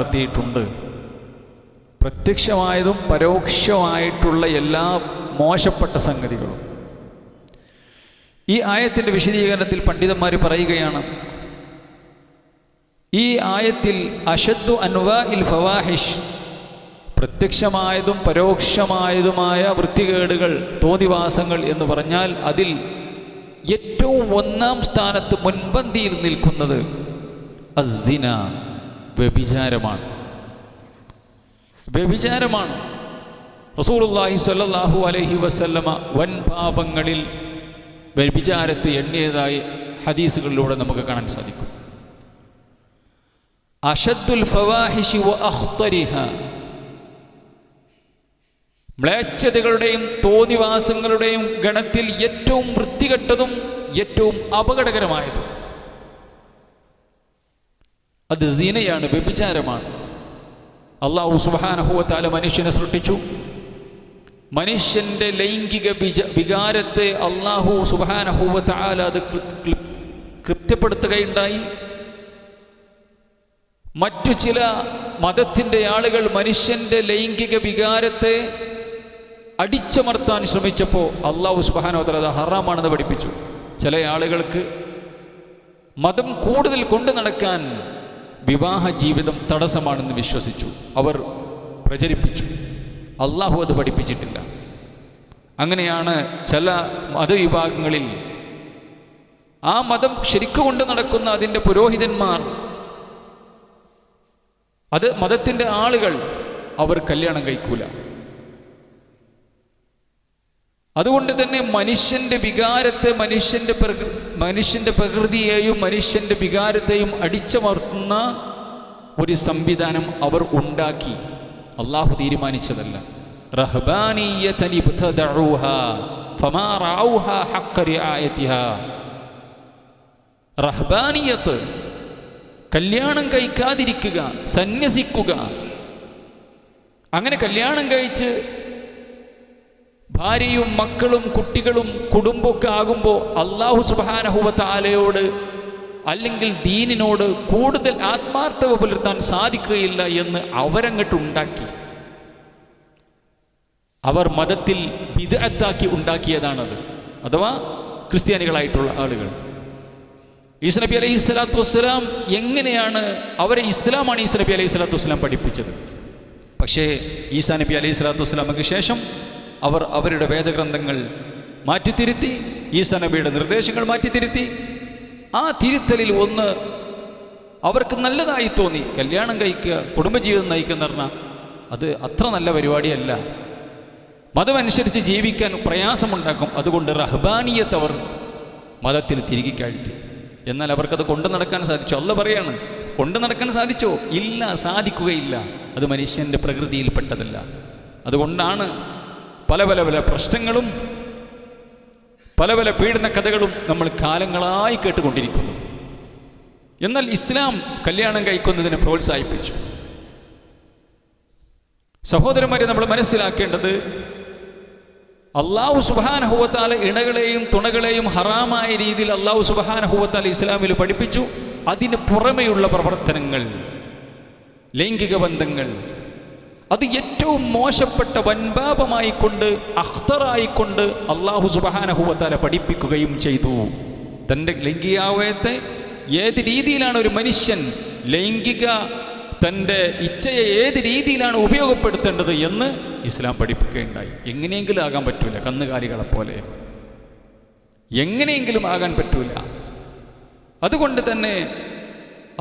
നടത്തിയിട്ടുണ്ട്. പ്രത്യക്ഷമായതും പരോക്ഷമായിട്ടുള്ള എല്ലാ മോശപ്പെട്ട സംഗതികളും. ഈ ആയത്തിൻ്റെ വിശദീകരണത്തിൽ പണ്ഡിതന്മാർ പറയുകയാണ്, ഈ ആയത്തിൽ അശദ്ദു അൻവാഇൽ ഫവാഹിഷ്, പ്രത്യക്ഷമായതും പരോക്ഷമായതുമായ വൃത്തികേടുകൾ, തോന്നിവാസങ്ങൾ എന്ന് പറഞ്ഞാൽ അതിൽ ഏറ്റവും ഒന്നാം സ്ഥാനത്ത് മുൻപന്തിയിൽ നിൽക്കുന്നത് അസ്സിന, വ്യഭിചാരമാണ്. വ്യഭിചാരമാണ്. റസൂലുള്ളാഹി സ്വല്ലല്ലാഹു അലൈഹി വസല്ലമ വൻ പാപങ്ങളിൽ വ്യഭിചാരത്തെ എണ്ണിയതായി ഹദീസുകളിലൂടെ നമുക്ക് കാണാൻ സാധിക്കും. അശദ്ദുൽ ഫവാഹിഷി വ അഖ്തരിഹ, മ്ലേച്ഛതകളുടെയും തോന്നിവാസങ്ങളുടെയും ഗണത്തിൽ ഏറ്റവും വൃത്തികെട്ടതും ഏറ്റവും അപകടകരമായതും അത് സിനയാണ്, വ്യഭിചാരമാണ്. അല്ലാഹു സുബ്ഹാനഹു വ തആല മനുഷ്യനെ സൃഷ്ടിച്ചു. മനുഷ്യന്റെ ലൈംഗിക വികാരത്തെ അല്ലാഹു സുബ്ഹാനഹു വ തആല അത് കൃത്യപ്പെടുത്തുകയുണ്ടായി. മറ്റു ചില മതത്തിൻ്റെ ആളുകൾ മനുഷ്യന്റെ ലൈംഗിക വികാരത്തെ അടിച്ചമർത്താൻ ശ്രമിച്ചപ്പോൾ അല്ലാഹു സുബ്ഹാനഹു വ തആല അത് ഹറാമാണെന്ന് പഠിപ്പിച്ചു. ചില ആളുകൾക്ക് മതം കൂടുതൽ കൊണ്ടു നടക്കാൻ വിവാഹ ജീവിതം തടസ്സമാണെന്ന് വിശ്വസിച്ചു, അവർ പ്രചരിപ്പിച്ചു. അള്ളാഹു അത് പഠിപ്പിച്ചിട്ടില്ല. അങ്ങനെയാണ് ചില മതവിഭാഗങ്ങളിൽ ആ മതം ശരിക്കു കൊണ്ട് നടക്കുന്ന അതിൻ്റെ പുരോഹിതന്മാർ, അത് മതത്തിൻ്റെ ആളുകൾ, അവർ കല്യാണം കഴിക്കൂല. അതുകൊണ്ട് തന്നെ മനുഷ്യന്റെ വികാരത്തെ, മനുഷ്യന്റെ പ്രകൃതിയെയും മനുഷ്യന്റെ വികാരത്തെയും അടിച്ചമർത്തുന്ന ഒരു സംവിധാനം അവർ ഉണ്ടാക്കി. അള്ളാഹു തീരുമാനിച്ചതല്ല. റഹ്ബാനിയ്യതൻ ഇബ്തദഊഹാ ഫമാ റഔഹാ ഹഖ്ക റിആയതിഹാ. റഹ്ബാനിയത്ത്, കല്യാണം കഴിക്കാതിരിക്കുക, സന്യസിക്കുക. അങ്ങനെ കല്യാണം കഴിച്ച് ഭാര്യയും മക്കളും കുട്ടികളും കുടുംബമൊക്കെ ആകുമ്പോൾ അല്ലാഹു സുബ്ഹാനഹു വ തആലയോട് അല്ലെങ്കിൽ ദീനിനോട് കൂടുതൽ ആത്മാർത്ഥത പുലർത്താൻ സാധിക്കുകയില്ല എന്ന് അവരങ്ങോട്ട് ഉണ്ടാക്കി. അവർ മതത്തിൽ ബിദ്അത്താക്കി ഉണ്ടാക്കിയതാണത്. അഥവാ ക്രിസ്ത്യാനികളായിട്ടുള്ള ആളുകൾ. ഈസാ നബി അലൈഹി സ്വലാത്തു വസ്സലാം എങ്ങനെയാണ് അവരെ, ഇസ്ലാമാണ് ഈസാ നബി അലൈഹി സ്വലാത്തു വസ്സലാം പഠിപ്പിച്ചത്. പക്ഷേ ഈസാ നബി അലൈഹി സ്വലാത്തു വസ്സലാമക്ക് ശേഷം അവർ അവരുടെ വേദഗ്രന്ഥങ്ങൾ മാറ്റിത്തിരുത്തി, ഈസാ നബിയുടെ നിർദ്ദേശങ്ങൾ മാറ്റിത്തിരുത്തി. ആ തിരുത്തലിൽ ഒന്ന് അവർക്ക് നല്ലതായി തോന്നി. കല്യാണം കഴിക്കുക, കുടുംബജീവിതം നയിക്കുക എന്ന് പറഞ്ഞാൽ അത് അത്ര നല്ല പരിപാടിയല്ല, മതമനുസരിച്ച് ജീവിക്കാൻ പ്രയാസമുണ്ടാക്കും. അതുകൊണ്ട് റഹ്ബാനിയത്ത് അവർ മതത്തിൽ തിരികെ കയറ്റി. എന്നാൽ അവർക്കത് കൊണ്ടു നടക്കാൻ സാധിച്ചോ? അല്ലാഹ് പറയാണ്, കൊണ്ടു നടക്കാൻ സാധിച്ചോ? ഇല്ല, സാധിക്കുകയില്ല. അത് മനുഷ്യൻ്റെ പ്രകൃതിയിൽപ്പെട്ടതല്ല. അതുകൊണ്ടാണ് പല പല പല പ്രശ്നങ്ങളും പല പല പീഡന കഥകളും നമ്മൾ കാലങ്ങളായി കേട്ടുകൊണ്ടിരിക്കുന്നത്. എന്നാൽ ഇസ്ലാം കല്യാണം കഴിക്കുന്നതിനെ പ്രോത്സാഹിപ്പിച്ചു. സഹോദരന്മാരെ, നമ്മൾ മനസ്സിലാക്കേണ്ടത് അല്ലാഹു സുബ്ഹാനഹു വ തആല ഇണകളെയും തുണകളെയും ഹറാമായ രീതിയിൽ അല്ലാഹു സുബ്ഹാനഹു വ തആല ഇസ്ലാമിൽ പഠിപ്പിച്ചു. അതിന് പുറമെയുള്ള പ്രവർത്തനങ്ങൾ, ലൈംഗിക ബന്ധങ്ങൾ, അത് ഏറ്റവും മോശപ്പെട്ട വൻപാപമായിക്കൊണ്ട്, അഖ്തറായിക്കൊണ്ട് അല്ലാഹു സുബ്ഹാനഹു വ തആല പഠിപ്പിക്കുകയും ചെയ്തു. തൻ്റെ ലൈംഗികാവയത്തെ ഏത് രീതിയിലാണ് ഒരു മനുഷ്യൻ ലൈംഗിക തൻ്റെ ഇച്ഛയെ ഏത് രീതിയിലാണ് ഉപയോഗപ്പെടുത്തേണ്ടത് എന്ന് ഇസ്ലാം പഠിപ്പിക്കുകയുണ്ടായി. എങ്ങനെയെങ്കിലും ആകാൻ പറ്റൂല, കന്നുകാലികളെപ്പോലെ എങ്ങനെയെങ്കിലും ആകാൻ പറ്റൂല. അതുകൊണ്ട് തന്നെ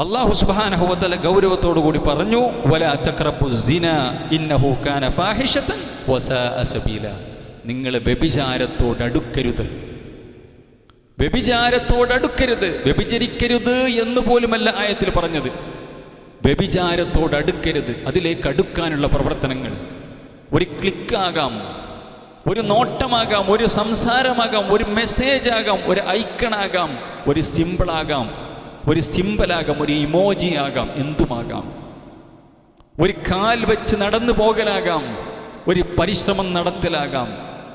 അല്ലാഹു സുബ്ഹാനഹു വ തആല ഗൗരവത്തോടു കൂടി പറഞ്ഞു, വലാ തഖറബുസ് സിന ഇന്നഹു കാന ഫാഹിഷതൻ വസാഅ സബീല. നിങ്ങൾ വ്യഭിചാരത്തോടടുക്കരുത്, വ്യഭിചാരത്തോടടുക്കരുത്. വ്യഭിചരിക്കരുത് എന്ന് പോലുമല്ല ആയത്തിൽ പറഞ്ഞത്. വ്യഭിചാരത്തോടടുക്കരുത്, അതിലേക്ക് അടുക്കാനുള്ള പ്രവർത്തനങ്ങൾ. ഒരു ക്ലിക്കാകാം, ഒരു നോട്ടമാകാം, ഒരു സംസാരമാകാം, ഒരു മെസ്സേജ് ആകാം, ഒരു ഐക്കണാകാം, ഒരു സിമ്പിളാകാം, ഒരു സിമ്പലാകാം, ഒരു ഇമോജി ആകാം, എന്തുമാകാം. ഒരു കാൽ വെച്ച് നടന്നു പോകലാകാം, ഒരു പരിശ്രമം നടത്തലാകാം.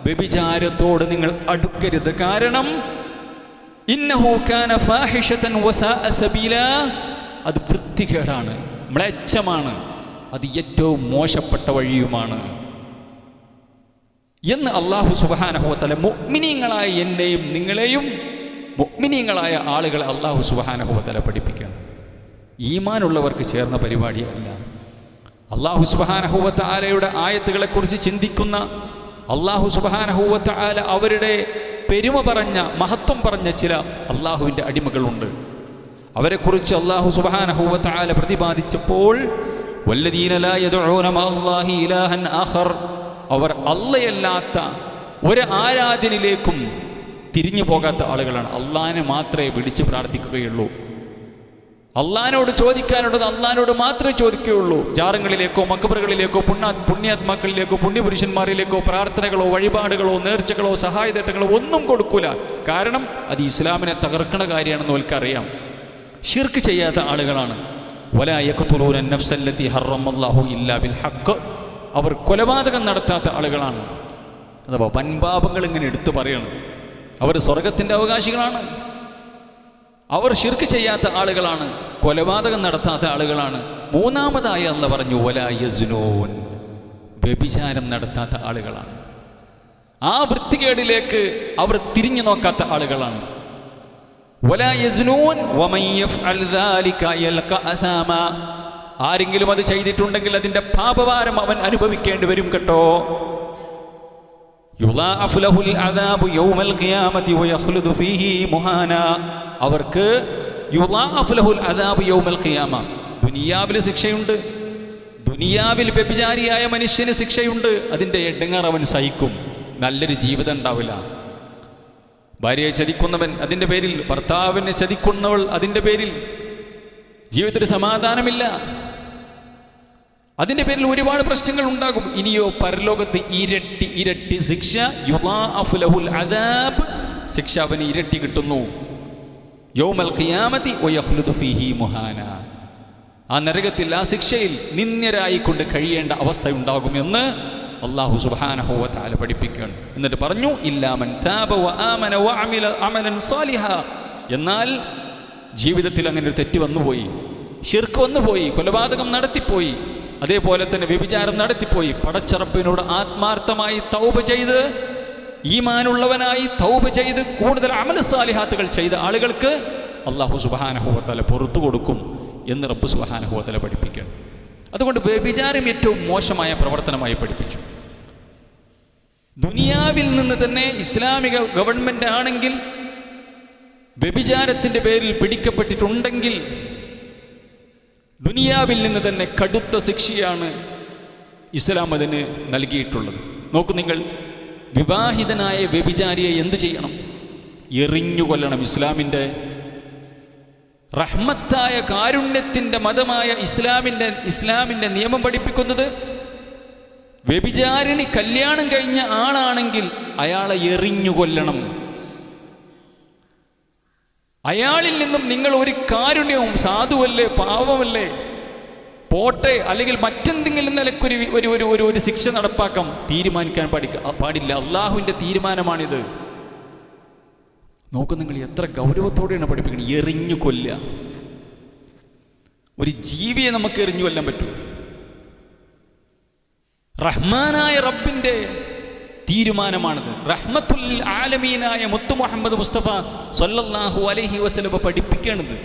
വ്യഭിചാരത്തോട് നിങ്ങൾ അടുക്കരുത്. കാരണം ഇന്നഹു കാന ഫാഹിഷതൻ വസാഅ സബീല, അത് വൃത്തികേടാണ്, മ്ലേച്ഛമാണ്, അത് ഏറ്റവും മോശപ്പെട്ട വഴിയുമാണ് എന്ന് അല്ലാഹു സുബ്ഹാനഹു വ തആല മുഅ്മിനീങ്ങളായ എന്നെയും നിങ്ങളെയും മുഅ്മിനീങ്ങളായ ആളുകളെ അല്ലാഹു സുബ്ഹാനഹു വ തആല പഠിപ്പിക്കണം. ഈമാനുള്ളവർക്ക് ചേർന്ന പരിപാടിയല്ല. അല്ലാഹു സുബ്ഹാനഹു വ തആലയുടെ ആയത്തുകളെക്കുറിച്ച് ചിന്തിക്കുന്ന, അല്ലാഹു സുബ്ഹാനഹു വ തആല അവരുടെ പെരുമ പറഞ്ഞ, മഹത്വം പറഞ്ഞ ചില അല്ലാഹുവിൻ്റെ അടിമകളുണ്ട്. അവരെക്കുറിച്ച് അല്ലാഹു സുബ്ഹാനഹു വ തആല പ്രതിപാദിച്ചപ്പോൾ വല്ലദീന ലാ യദ്ഊന മഅല്ലാഹി ഇലാഹൻ ആഖർ, അവർ അല്ലാഹയല്ലാത്ത ഒരു ആരാധനയിലേക്കും തിരിഞ്ഞു പോകാത്ത ആളുകളാണ്. അള്ളാഹിനെ മാത്രമേ വിളിച്ച് പ്രാർത്ഥിക്കുകയുള്ളൂ. അള്ളാഹിനോട് ചോദിക്കാനുള്ളത് അള്ളാഹിനോട് മാത്രമേ ചോദിക്കുകയുള്ളൂ. ജാറങ്ങളിലേക്കോ മക്ബറുകളിലേക്കോ പുണ്യാത്മാക്കളിലേക്കോ പുണ്യപുരുഷന്മാരിലേക്കോ പ്രാർത്ഥനകളോ വഴിപാടുകളോ നേർച്ചകളോ സഹായതട്ടങ്ങളോ ഒന്നും കൊടുക്കൂല. കാരണം അത് ഇസ്ലാമിനെ തകർക്കണ കാര്യമാണെന്ന് അവർക്കറിയാം. ശിർക്ക് ചെയ്യാത്ത ആളുകളാണ്. വലാ യഖ്തുലൂന നഫ്സല്ലതി ഹറമല്ലാഹു ഇല്ലാ ബിൽ ഹഖ്, അവർ കൊലപാതകം നടത്താത്ത ആളുകളാണ്. അഥവാ വൻപാപങ്ങൾ ഇങ്ങനെ എടുത്തു പറയണം. അവർ സ്വർഗത്തിൻ്റെ അവകാശികളാണ്. അവർ ശിർക്ക് ചെയ്യാത്ത ആളുകളാണ്, കൊലപാതകം നടത്താത്ത ആളുകളാണ്. മൂന്നാമതായി അല്ലാഹു പറഞ്ഞു വലാ യസ്നൂൻ, വ്യഭിചാരം നടത്താത്ത ആളുകളാണ്. ആ വൃത്തികേടിലേക്ക് അവർ തിരിഞ്ഞു നോക്കാത്ത ആളുകളാണ്. വലാ യസ്നൂൻ വമൻ യഫ്അൽ ദാലിക യൽഖ അസാമ, ആരെങ്കിലും അത് ചെയ്തിട്ടുണ്ടെങ്കിൽ അതിൻ്റെ പാപഭാരം അവൻ അനുഭവിക്കേണ്ടി വരും കേട്ടോ. യുളാഅഫു ലഹുൽ അദാബു യൗമൽ ഖിയാമത്തി വയഖ്ലുദു ഫീഹി മുഹാന, അവർക്ക് യുളാഅഫു ലഹുൽ അദാബു യൗമൽ ഖിയാമ, ദുനിയാവിൽ ശിക്ഷയുണ്ട്. ദുനിയാവിൽ വ്യഭിചാരിയായ മനുഷ്യന് ശിക്ഷയുണ്ട്. അതിൻ്റെ എടങ്ങേറ് അവൻ സഹിക്കും. നല്ലൊരു ജീവിതം ഉണ്ടാവില്ല. ഭാര്യയെ ചതിക്കുന്നവൻ അതിൻ്റെ പേരിൽ, ഭർത്താവിനെ ചതിക്കുന്നവൾ അതിൻ്റെ പേരിൽ ജീവിതത്തിൽ സമാധാനമില്ല. അതിൻ്റെ പേരിൽ ഒരുപാട് പ്രശ്നങ്ങൾ ഉണ്ടാകും. ഇനിയോ പരലോകത്ത് ഇരട്ടി ഇരട്ടി ശിക്ഷ, യുളാഅഫു ലഹുൽ അദാബ്, ശിക്ഷ അവന് ഇരട്ടി കിട്ടുന്നു. യൗമൽ ഖിയാമത്തി വയഖ്ലുദു ഫീഹി മുഹാന, ആ നരകത്തിൽ ആ ശിക്ഷയിൽ നിന്ദ്യരായിക്കൊണ്ട് കഴിയേണ്ട അവസ്ഥയുണ്ടാകുമെന്ന് അല്ലാഹു സുബ്ഹാനഹു വ തആല പഠിപ്പിക്കുകയാണ്. എന്നിട്ട് പറഞ്ഞു ഇല്ലാ മൻ താബ വ ആമന വ അമില അമലൻ സാലിഹ, എന്നാൽ ജീവിതത്തിൽ അങ്ങനെ ഒരു തെറ്റ് വന്നുപോയി, ശിർക്ക് വന്നുപോയി, കൊലപാതകം നടത്തിപ്പോയി, അതേപോലെ തന്നെ വ്യഭിചാരം നടത്തിപ്പോയി, പടച്ചറപ്പിനോട് ആത്മാർത്ഥമായി തൗബ ചെയ്ത് ഈമാനുള്ളവനായി തൗബ ചെയ്ത് കൂടുതൽ അമൽ സാലിഹാത്തുകൾ ചെയ്ത ആളുകൾക്ക് അല്ലാഹു സുബ്ഹാനഹു വ തആല പുറത്തു കൊടുക്കും എന്ന് റബ്ബ് സുബ്ഹാനഹു വ തആല പഠിപ്പിക്കുകയാണ്. അതുകൊണ്ട് വ്യഭിചാരം ഏറ്റവും മോശമായ പ്രവർത്തനമായി പഠിപ്പിച്ചു. ദുനിയാവിൽ നിന്ന് തന്നെ ഇസ്ലാമിക ഗവൺമെൻറ് ആണെങ്കിൽ വ്യഭിചാരത്തിൻ്റെ പേരിൽ പിടിക്കപ്പെട്ടിട്ടുണ്ടെങ്കിൽ ദുനിയാവിൽ നിന്ന് തന്നെ കടുത്ത ശിക്ഷയാണ് ഇസ്ലാം അതിന് നൽകിയിട്ടുള്ളത്. നോക്കൂ നിങ്ങൾ, വിവാഹിതനായ വ്യഭിചാരിയെ എന്ത് ചെയ്യണം? എറിഞ്ഞു കൊല്ലണം. റഹ്മത്തായ കാരുണ്യത്തിൻ്റെ മതമായ ഇസ്ലാമിൻ്റെ നിയമം പഠിപ്പിക്കുന്നത് വ്യഭിചാരിണി കല്യാണം കഴിഞ്ഞ ആളാണെങ്കിൽ അയാളെ എറിഞ്ഞു കൊല്ലണം. അയാളിൽ നിന്നും നിങ്ങൾ ഒരു കാരുണ്യവും, സാധുവല്ലേ പാവമല്ലേ പോട്ടെ അല്ലെങ്കിൽ മറ്റെന്തെങ്കിലും നിലക്കൊരു ഒരു ശിക്ഷ നടപ്പാക്കാം തീരുമാനിക്കാൻ പാടില്ല. അള്ളാഹുവിൻ്റെ തീരുമാനമാണിത്. നോക്കൂ നിങ്ങൾ, എത്ര ഗൗരവത്തോടെയാണ് പഠിപ്പിക്കുന്നത്. എറിഞ്ഞു കൊല്ലുക. ഒരു ജീവിയെ നമുക്ക് എറിഞ്ഞു കൊല്ലാൻ പറ്റൂ? റഹ്മാനായ റബ്ബിൻ്റെ തീരുമാനമാണിത്. റഹ്മത്തുൽ ആലമീനായ മുത്തു മുഹമ്മദ് മുസ്തഫ സല്ലല്ലാഹു അലൈഹി വസല്ലം പഠിപ്പിക്കുകയാണിത്.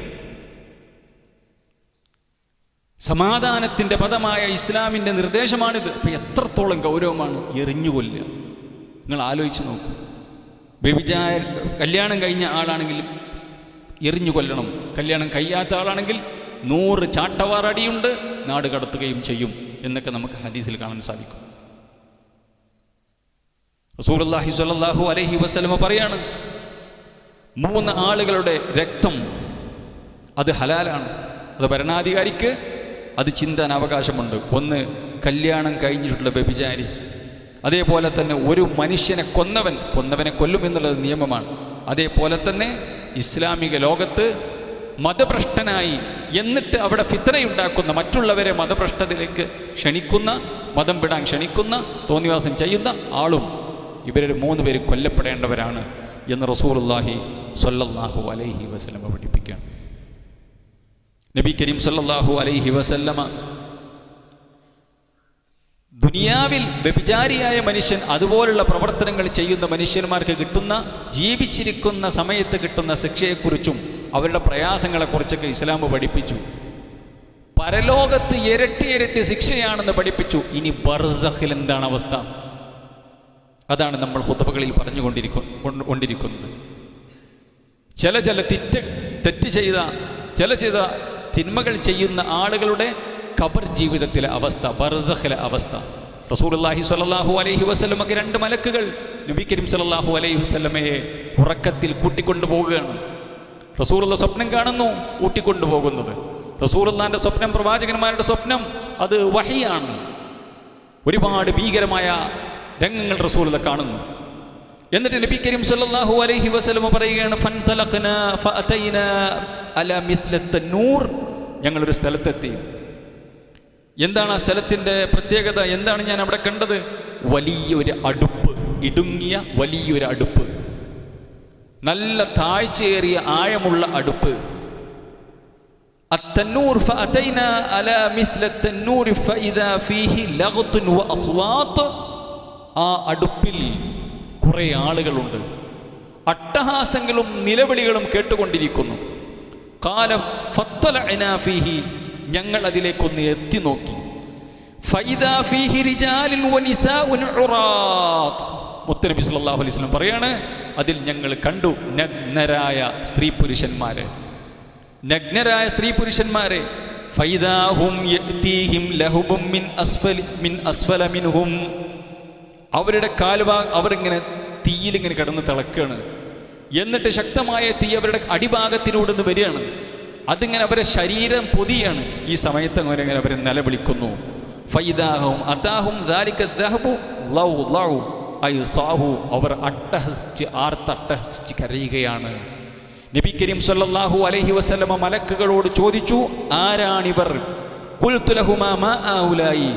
സമാധാനത്തിൻ്റെ പദമായ ഇസ്ലാമിൻ്റെ നിർദ്ദേശമാണിത്. അപ്പം എത്രത്തോളം ഗൗരവമാണ് എറിഞ്ഞു കൊല്ലുക. നിങ്ങൾ ആലോചിച്ച് നോക്കൂ. കല്യാണം കഴിഞ്ഞ ആളാണെങ്കിൽ എറിഞ്ഞു കൊല്ലണം. കല്യാണം കഴിയാത്ത ആളാണെങ്കിൽ 100 ചാട്ടവാറടിയുണ്ട്, നാട് കടത്തുകയും ചെയ്യും എന്നൊക്കെ നമുക്ക് ഹദീസിൽ കാണാൻ സാധിക്കും. റസൂലുള്ളാഹി സ്വല്ലല്ലാഹു അലൈഹി വസല്ലം പറയാണ്, 3 ആളുകളുടെ രക്തം അത് ഹലാലാണ്. അത് ഭരണാധികാരിക്ക് അത് ചിന്താൻ അവകാശമുണ്ട്. ഒന്ന്, കല്യാണം കഴിഞ്ഞിട്ടുള്ള വ്യഭിചാരി. അതേപോലെ തന്നെ ഒരു മനുഷ്യനെ കൊന്നവനെ കൊല്ലും എന്നുള്ളത് നിയമമാണ്. അതേപോലെ തന്നെ ഇസ്ലാമിക ലോകത്ത് മതഭ്രഷ്ടനായി എന്നിട്ട് അവിടെ ഫിത്നയുണ്ടാക്കുന്ന, മറ്റുള്ളവരെ മതഭ്രഷ്ടതയിലേക്ക് ക്ഷണിക്കുന്ന, മതം വിടാൻ ക്ഷണിക്കുന്ന, തോന്നിവാസം ചെയ്യുന്ന ആളും ഇവർ 3 പേര് കൊല്ലപ്പെടേണ്ടവരാണ് എന്ന് റസൂലുള്ളാഹി സ്വല്ലല്ലാഹു അലൈഹി വസല്ലം പഠിപ്പിക്കുകയാണ്. നബി കരീം സല്ലല്ലാഹു അലൈഹി വസല്ലമ ദുനിയാവിൽ വ്യഭിചാരിയായ മനുഷ്യൻ അതുപോലുള്ള പ്രവർത്തനങ്ങൾ ചെയ്യുന്ന മനുഷ്യന്മാർക്ക് കിട്ടുന്ന, ജീവിച്ചിരിക്കുന്ന സമയത്ത് കിട്ടുന്ന ശിക്ഷയെക്കുറിച്ചും അവരുടെ പ്രയാസങ്ങളെക്കുറിച്ചൊക്കെ ഇസ്ലാം പഠിപ്പിച്ചു. പരലോകത്ത് ഇരട്ടി ഇരട്ടി ശിക്ഷയാണെന്ന് പഠിപ്പിച്ചു. ഇനി ബർസഖിൽ എന്താണ് അവസ്ഥ? അതാണ് നമ്മൾ ഖുത്ബകളിൽ പറഞ്ഞുകൊണ്ടിരിക്കുന്നത്. ചില തെറ്റ് ചെയ്ത തിന്മകൾ ചെയ്യുന്ന ആളുകളുടെ ഖബർ ജീവിതത്തിലെ അവസ്ഥ, ബർസഖിലെ അവസ്ഥ. റസൂലുള്ളാഹി സ്വല്ലല്ലാഹു അലൈഹി വസല്ലമക്ക് 2 മലക്കുകൾ നബി കരീം സ്വല്ലല്ലാഹു അലൈഹി വസല്ലമയെ ഉറക്കത്തിൽ കൂട്ടിക്കൊണ്ടുപോവുകയാണ്. റസൂലുള്ള സ്വപ്നം കാണുന്നു, കൂട്ടിക്കൊണ്ടുപോകുന്നത്. റസൂലുള്ളാഹിന്റെ സ്വപ്നം, പ്രവാചകന്മാരുടെ സ്വപ്നം, അത് വഹിയാണ്. ഒരുപാട് ഭീകരമായ രംഗങ്ങൾ റസൂലുള്ള കാണുന്നു. എന്നിട്ട് നബി കരീം സല്ലല്ലാഹു അലൈഹി വസല്ലം പറയുകയാണ്, ഫൻതലഖനാ ഫഅതൈനാ അലാ മിസ്ലത്ത നൂർ. ഞങ്ങളൊരു സ്ഥലത്തെത്തി. എന്താണ് ആ സ്ഥലത്തിൻ്റെ പ്രത്യേകത? എന്താണ് ഞാൻ അവിടെ കണ്ടത്? വലിയൊരു അടുപ്പ്, ഇടുങ്ങിയ വലിയൊരു അടുപ്പ്, നല്ല താഴ്ചയേറിയ ആഴമുള്ള അടുപ്പ്. അത്തന്നൂർ ഫഅതൈനാ അലാ മിസ്ലത്ത നൂർ ഫഇദാ ഫീഹി ലഗ്തുൻ വഅസ്വാത്ത്. ആ അടുപ്പിൽ കുറെ ആളുകളുണ്ട്, അട്ടഹാസങ്ങളും നിലവിളികളും കേട്ടുകൊണ്ടിരിക്കുന്നു. ഖാല ഫത്തലഅനാ ഫീഹി. ഞങ്ങൾ അതിലേക്കൊന്ന് എത്തി നോക്കി. ഫഇദാ ഫീഹി റിജാലുൻ വനിസാഉൻ ഉറാത്ത്. മുത്തനബി സല്ലല്ലാഹു അലൈഹി വസല്ലം പറയാണ്, അതിൽ ഞങ്ങൾ കണ്ടു നഗ്നരായ സ്ത്രീ പുരുഷന്മാരെ. ഫഇദാ ഹും യഅതീഹിം ലഹുബും മിൻ അസ്ഫല മിൻഹും. അവരുടെ അവരിങ്ങനെ തീയിലിങ്ങനെ കിടന്ന് തിളക്കുകയാണ്. എന്നിട്ട് ശക്തമായ തീ അവരുടെ അടിഭാഗത്തിലൂടെ നിന്ന് വരികയാണ്. അതിങ്ങനെ അവരെ ശരീരം പൊതിയാണ്. ഈ സമയത്ത് അങ്ങനെ അവരെ നിലവിളിക്കുന്നു. ഫൈദാഹും അതാഹും ദാലിക ദഹബു ലൗ ലൗ ഐ സാഹു. അവർ ആർത്തട്ടഹസിച്ച് കരയുകയാണ്. നബി കരീം സല്ലല്ലാഹു അലൈഹി വസല്ലമ മലക്കുകളോട് ചോദിച്ചു, ആരാണിവർ? ഖുൽതു ലഹുമാ മാ ഔലായി.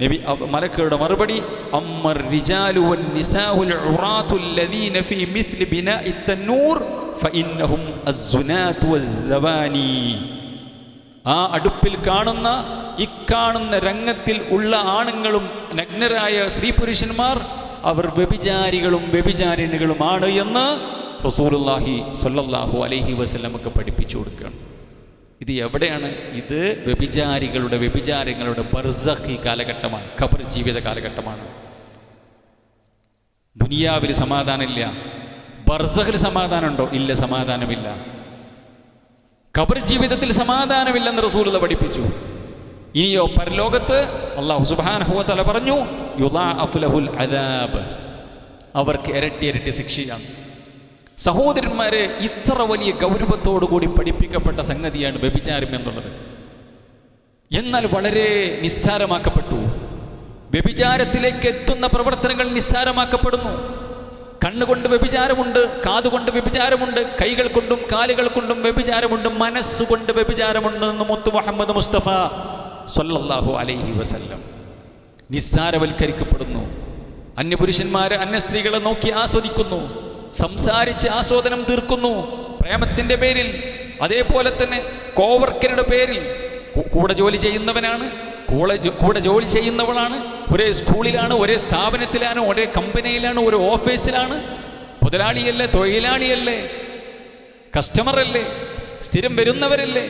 നബി മലക്കുകളുടെ മറുപടി, അമ്മർ റിജാലു വന്നിസാഉൽ ഉറാത്തുൽ ലദീന ഫീ മിസ്ലി ബിനാഇ തന്നൂർ ഫഇന്നഹും അസ്സുനാതു വസ്സവാനി. ആ അടുപ്പിൽ കാണുന്ന ഇക്കാണുന്ന രംഗത്തിൽ ഉള്ള ആണുങ്ങളും നഗ്നരായ സ്ത്രീ പുരുഷന്മാർ അവർ വ്യഭിചാരികളും വ്യഭിചാരിണികളുമാണ് എന്ന് റസൂലുള്ളാഹി സ്വല്ലല്ലാഹു അലൈഹി വസല്ലമക്ക് പഠിപ്പിച്ചു കൊടുക്കുകയാണ്. ഇത് എവിടെയാണ്? ഇത് വ്യഭിചാരങ്ങളുടെ ബർസഖി കാലഘട്ടമാണ്, ഖബർ ജീവിത കാലഘട്ടമാണ്. ദുനിയാവിൽ സമാധാനമില്ല. ബർസഖിൽ സമാധാനമുണ്ടോ? ഇല്ല, സമാധാനമില്ല. ഖബർ ജീവിതത്തിൽ സമാധാനമില്ലെന്ന് റസൂലുള്ളാഹി പഠിപ്പിച്ചു. ഇനിയോ പരലോകത്ത് അല്ലാഹു സുബ്ഹാനഹു വ തആല പറഞ്ഞു, യുളാഅഫു ലഹുൽ അദാബ്. അവർക്ക് ഇരട്ടി ഇരട്ടി ശിക്ഷയാണ്. സഹോദരന്മാരെ, ഇത്ര വലിയ ഗൗരവത്തോടു കൂടി പഠിപ്പിക്കപ്പെട്ട സംഗതിയാണ് വ്യഭിചാരം എന്നുള്ളത്. എന്നാൽ വളരെ നിസ്സാരമാക്കപ്പെട്ടു. വ്യഭിചാരത്തിലേക്ക് എത്തുന്ന പ്രവർത്തനങ്ങൾ നിസ്സാരമാക്കപ്പെടുന്നു. കണ്ണുകൊണ്ട് വ്യഭിചാരമുണ്ട്, കാതുകൊണ്ട് വ്യഭിചാരമുണ്ട്, കൈകൾ കൊണ്ടും കാലുകൾ കൊണ്ടും വ്യഭിചാരമുണ്ട്, മനസ്സുകൊണ്ട് വ്യഭിചാരമുണ്ടെന്ന് മുത്തു മുഹമ്മദ് മുസ്തഫ സ്വല്ലല്ലാഹു അലൈഹി വസല്ലം. നിസ്സാരവൽക്കരിക്കപ്പെടുന്നു. അന്യപുരുഷന്മാരെ അന്യ സ്ത്രീകളെ നോക്കി ആസ്വദിക്കുന്നു, സംസാരിച്ച് ആസ്വാദനം തീർക്കുന്നു പ്രേമത്തിൻ്റെ പേരിൽ. അതേപോലെ തന്നെ കോവർക്കരുടെ പേരിൽ, കൂടെ ജോലി ചെയ്യുന്നവനാണ്, കൂടെ ജോലി ചെയ്യുന്നവളാണ്, ഒരേ സ്കൂളിലാണ്, ഒരേ സ്ഥാപനത്തിലാണ്, ഒരേ കമ്പനിയിലാണ്, ഒരു ഓഫീസിലാണ്, മുതലാളിയല്ലേ, തൊഴിലാളിയല്ലേ, കസ്റ്റമറല്ലേ, സ്ഥിരം വരുന്നവരല്ലേ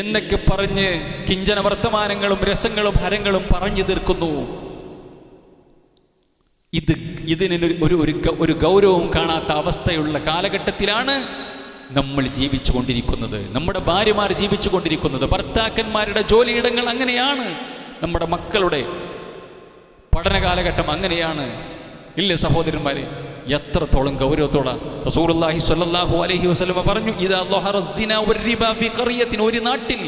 എന്നൊക്കെ പറഞ്ഞ് കിഞ്ചന വർത്തമാനങ്ങളും രസങ്ങളും ഹരങ്ങളും പറഞ്ഞു തീർക്കുന്നു. ഇതിന് ഒരു ഗൗരവവും കാണാത്ത അവസ്ഥയുള്ള കാലഘട്ടത്തിലാണ് നമ്മൾ ജീവിച്ചു കൊണ്ടിരിക്കുന്നത്. നമ്മുടെ ഭാര്യമാർ ജീവിച്ചു കൊണ്ടിരിക്കുന്നത്, ഭർത്താക്കന്മാരുടെ ജോലിയിടങ്ങൾ അങ്ങനെയാണ്, നമ്മുടെ മക്കളുടെ പഠന കാലഘട്ടം അങ്ങനെയാണ്. ഇല്ലേ സഹോദരന്മാരെ? എത്രത്തോളം ഗൗരവത്തോടെ റസൂലുള്ളാഹി സ്വല്ലല്ലാഹു അലൈഹി വസല്ലം പറഞ്ഞു, ഇദാ ളഹറ സിന വറിബാ ഫീ ഖറിയത്തിൻ. ഒരു നാട്ടിൽ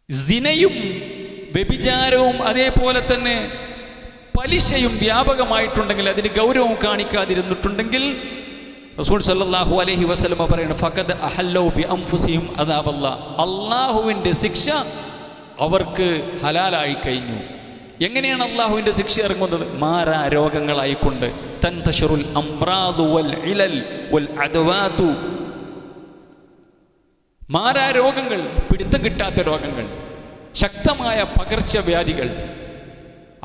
സിനയും വ്യഭിചാരവും അതേപോലെ തന്നെ പലിശയും വ്യാപകമായിട്ടുണ്ടെങ്കിൽ, അതിന് ഗൗരവം കാണിക്കാതിരുന്നിട്ടുണ്ടെങ്കിൽ റസൂൽ സല്ലല്ലാഹു അലൈഹി വസല്ലം പറയുന്നു, ഫഖദ് അഹല്ലു ബി അൻഫുസിഹിം അദാബല്ലാഹ്. അല്ലാഹുവിൻ്റെ ശിക്ഷ അവർക്ക് ഹലാലായി കഴിഞ്ഞു. എങ്ങനെയാണ് അല്ലാഹുവിൻ്റെ ശിക്ഷ ഇറങ്ങുന്നത്? മാറാ രോഗങ്ങളായിക്കൊണ്ട്. തൻതശറുൽ അംറാദു വൽ ഇലൽ വൽ അദവാതു മാരാരോഗങ്ങൾ, പിടുത്തം കിട്ടാത്ത രോഗങ്ങൾ, ശക്തമായ പകർച്ചവ്യാധികൾ,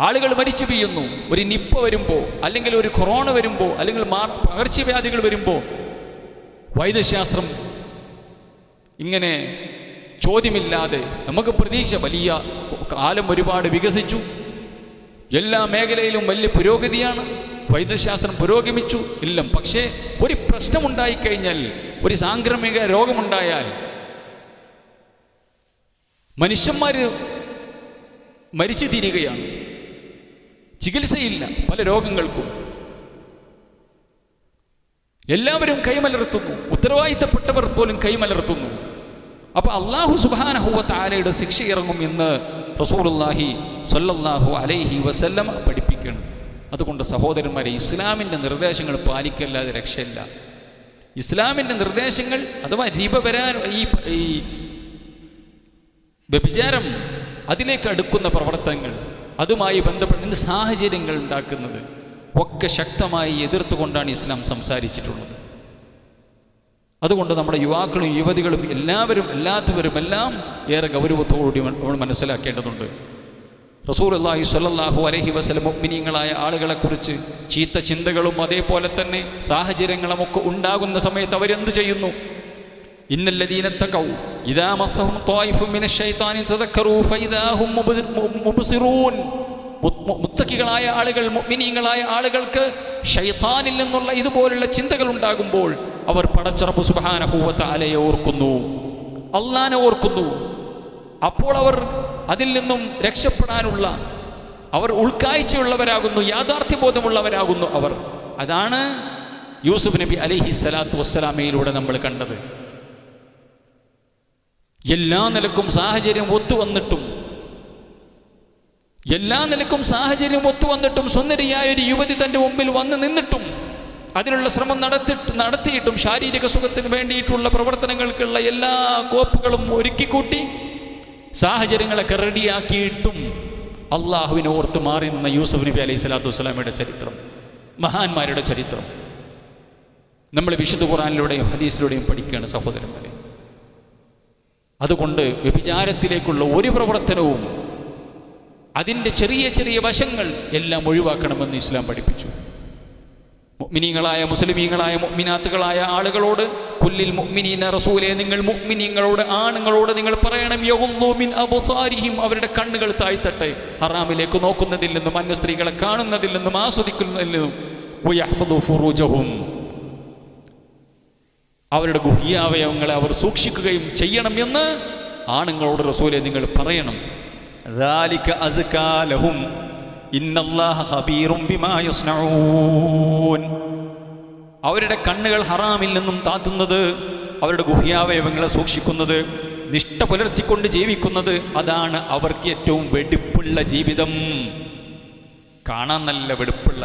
ആളുകൾ മരിച്ചു വീഴുന്നു. ഒരു നിപ്പ വരുമ്പോൾ, അല്ലെങ്കിൽ ഒരു കൊറോണ വരുമ്പോൾ, അല്ലെങ്കിൽ പകർച്ചവ്യാധികൾ വരുമ്പോൾ വൈദ്യശാസ്ത്രം ഇങ്ങനെ ചോദ്യമില്ലാതെ നമുക്ക് പ്രതീക്ഷ, വലിയ കാലം ഒരുപാട് വികസിച്ചു, എല്ലാ മേഖലയിലും വലിയ പുരോഗതിയാണ്, വൈദ്യശാസ്ത്രം പുരോഗമിച്ചു ഇല്ല. പക്ഷേ ഒരു പ്രശ്നമുണ്ടായിക്കഴിഞ്ഞാൽ, ഒരു സാംക്രമിക രോഗമുണ്ടായാൽ മനുഷ്യന്മാർ മരിച്ചു തീരുകയാണ്. ചികിത്സയില്ല പല രോഗങ്ങൾക്കും. എല്ലാവരും കൈമലർത്തുന്നു, ഉത്തരവാദിത്തപ്പെട്ടവർ പോലും കൈമലർത്തുന്നു. അപ്പോൾ അല്ലാഹു സുബ്ഹാനഹു വ തആലയുടെ ശിക്ഷ ഇറങ്ങും എന്ന് റസൂലുള്ളാഹി സ്വല്ലല്ലാഹു അലൈഹി വസല്ലം പഠിപ്പിക്കണം. അതുകൊണ്ട് സഹോദരന്മാരെ, ഇസ്ലാമിൻ്റെ നിർദ്ദേശങ്ങൾ പാലിക്കല്ലാതെ രക്ഷയില്ല. ഇസ്ലാമിൻ്റെ നിർദ്ദേശങ്ങൾ അഥവാ റിബ വരാൻ, ഈ വ്യഭിചാരം, അതിലേക്ക് അടുക്കുന്ന പ്രവർത്തനങ്ങൾ, അതുമായി ബന്ധപ്പെട്ട സാഹചര്യങ്ങൾ ഉണ്ടാക്കുന്നത് ഒക്കെ ശക്തമായി എതിർത്തുകൊണ്ടാണ് ഇസ്ലാം സംസാരിച്ചിട്ടുള്ളത്. അതുകൊണ്ട് നമ്മുടെ യുവാക്കളും യുവതികളും എല്ലാവരും എല്ലാത്തവരുമെല്ലാം ഏറെ ഗൗരവത്തോടുകൂടി മനസ്സിലാക്കേണ്ടതുണ്ട്. റസൂലുള്ളാഹി സ്വല്ലല്ലാഹു അലൈഹി വസല്ലം മുഅ്മിനീങ്ങളായ ആളുകളെക്കുറിച്ച് ചീത്ത ചിന്തകളും അതേപോലെ തന്നെ സാഹചര്യങ്ങളുമൊക്കെ ഉണ്ടാകുന്ന സമയത്ത് അവരെന്ത് ചെയ്യുന്നു? ഇന്നല്ലദീന തഖൗ ഇദാ മസ്സഹും ത്വായിഫും മിനശ് ശൈത്താനി തദക്കറൂ ഫഇദാ ഹും മുബ്സിറൂൻ. മുത്തഖികളായ ആളുകൾ, മുഅ്മിനീങ്ങളായ ആളുകൾക്ക് ശൈത്താനിൽ നിന്നുള്ള ഇതുപോലുള്ള ചിന്തകൾ ഉണ്ടാകുമ്പോൾ അവർ പടച്ച റബ്ബ് സുബ്ഹാനഹു വ തആലയെ ഓർക്കുന്നു, അല്ലാഹനെ ഓർക്കുന്നു. അപ്പോൾ അവർ അതിൽ നിന്നും രക്ഷപ്പെടാനുള്ള അവർ ഉൾക്കാഴ്ചയുള്ളവരാകുന്നു, യാഥാർത്ഥ്യബോധമുള്ളവരാകുന്നു അവർ. അതാണ് യൂസുഫ് നബി അലൈഹി സ്വലാത്തു വസ്സലാമയിലൂടെ നമ്മൾ കണ്ടത്. എല്ലാ നിലക്കും സാഹചര്യം ഒത്തുവന്നിട്ടും സുന്ദരിയായ ഒരു യുവതി തൻ്റെ മുമ്പിൽ വന്ന് നിന്നിട്ടും അതിനുള്ള ശ്രമം നടത്തിയിട്ടും ശാരീരിക സുഖത്തിന് വേണ്ടിയിട്ടുള്ള പ്രവർത്തനങ്ങൾക്കുള്ള എല്ലാ കോപ്പുകളും ഒരുക്കിക്കൂട്ടി സാഹചര്യങ്ങളൊക്കെ റെഡിയാക്കിയിട്ടും അള്ളാഹുവിനെ ഓർത്ത് മാറി നിന്ന യൂസുഫ് നബി അലൈഹി സ്വലാത്തു വസ്സലാമയുടെ ചരിത്രം, മഹാന്മാരുടെ ചരിത്രം നമ്മൾ വിശുദ്ധ ഖുർആനിലൂടെയും ഹദീസിലൂടെയും പഠിക്കുകയാണ് സഹോദരന്മാരെ. അതുകൊണ്ട് വ്യഭിചാരത്തിലേക്കുള്ള ഒരു പ്രവർത്തനവും അതിൻ്റെ ചെറിയ ചെറിയ വശങ്ങൾ എല്ലാം ഒഴിവാക്കണമെന്ന് ഇസ്ലാം പഠിപ്പിച്ചു. മുഅ്മിനീങ്ങളായ മുസ്ലിമീങ്ങളായ മുഅ്മിനാത്തുകളായ ആളുകളോട്, കുല്ലിൽ മുഅ്മിനീന റസൂലേ, നിങ്ങൾ മുഅ്മിനീങ്ങളോട്, ആണുങ്ങളോട് നിങ്ങൾ പറയണം, യഗുദ്ദൂ മിൻ അബ്സാരിഹിം, അവരുടെ കണ്ണുകൾ താഴ്ത്തട്ടെ, ഹറാമിലേക്ക് നോക്കുന്നതിൽ നിന്നും, അന്യ സ്ത്രീകളെ കാണുന്നതിൽ നിന്നും, ആസ്വദിക്കുന്നതിൽ നിന്നും, വയഹ്ഫദൂ ഫുറൂജഹും, അവരുടെ ഗുഹ്യാവയവങ്ങളെ അവർ സൂക്ഷിക്കുകയും ചെയ്യണം എന്ന് ആണുങ്ങളോട് റസൂലേ നിങ്ങൾ പറയണം. ദാലിക അസ്കാ ലഹും ഇന്നല്ലാഹ ഖബീറും ബിമാ യസ്നഊൻ. അവരുടെ കണ്ണുകൾ ഹറാമിൽ നിന്നും താത്തുന്നത്, അവരുടെ ഗുഹ്യാവയവങ്ങളെ സൂക്ഷിക്കുന്നത്, നിഷ്ഠ പുലർത്തിക്കൊണ്ട് ജീവിക്കുന്നത്, അതാണ് അവർക്ക് ഏറ്റവും വെടിപ്പുള്ള ജീവിതം. കാണാൻ നല്ല വെടുപ്പുള്ള,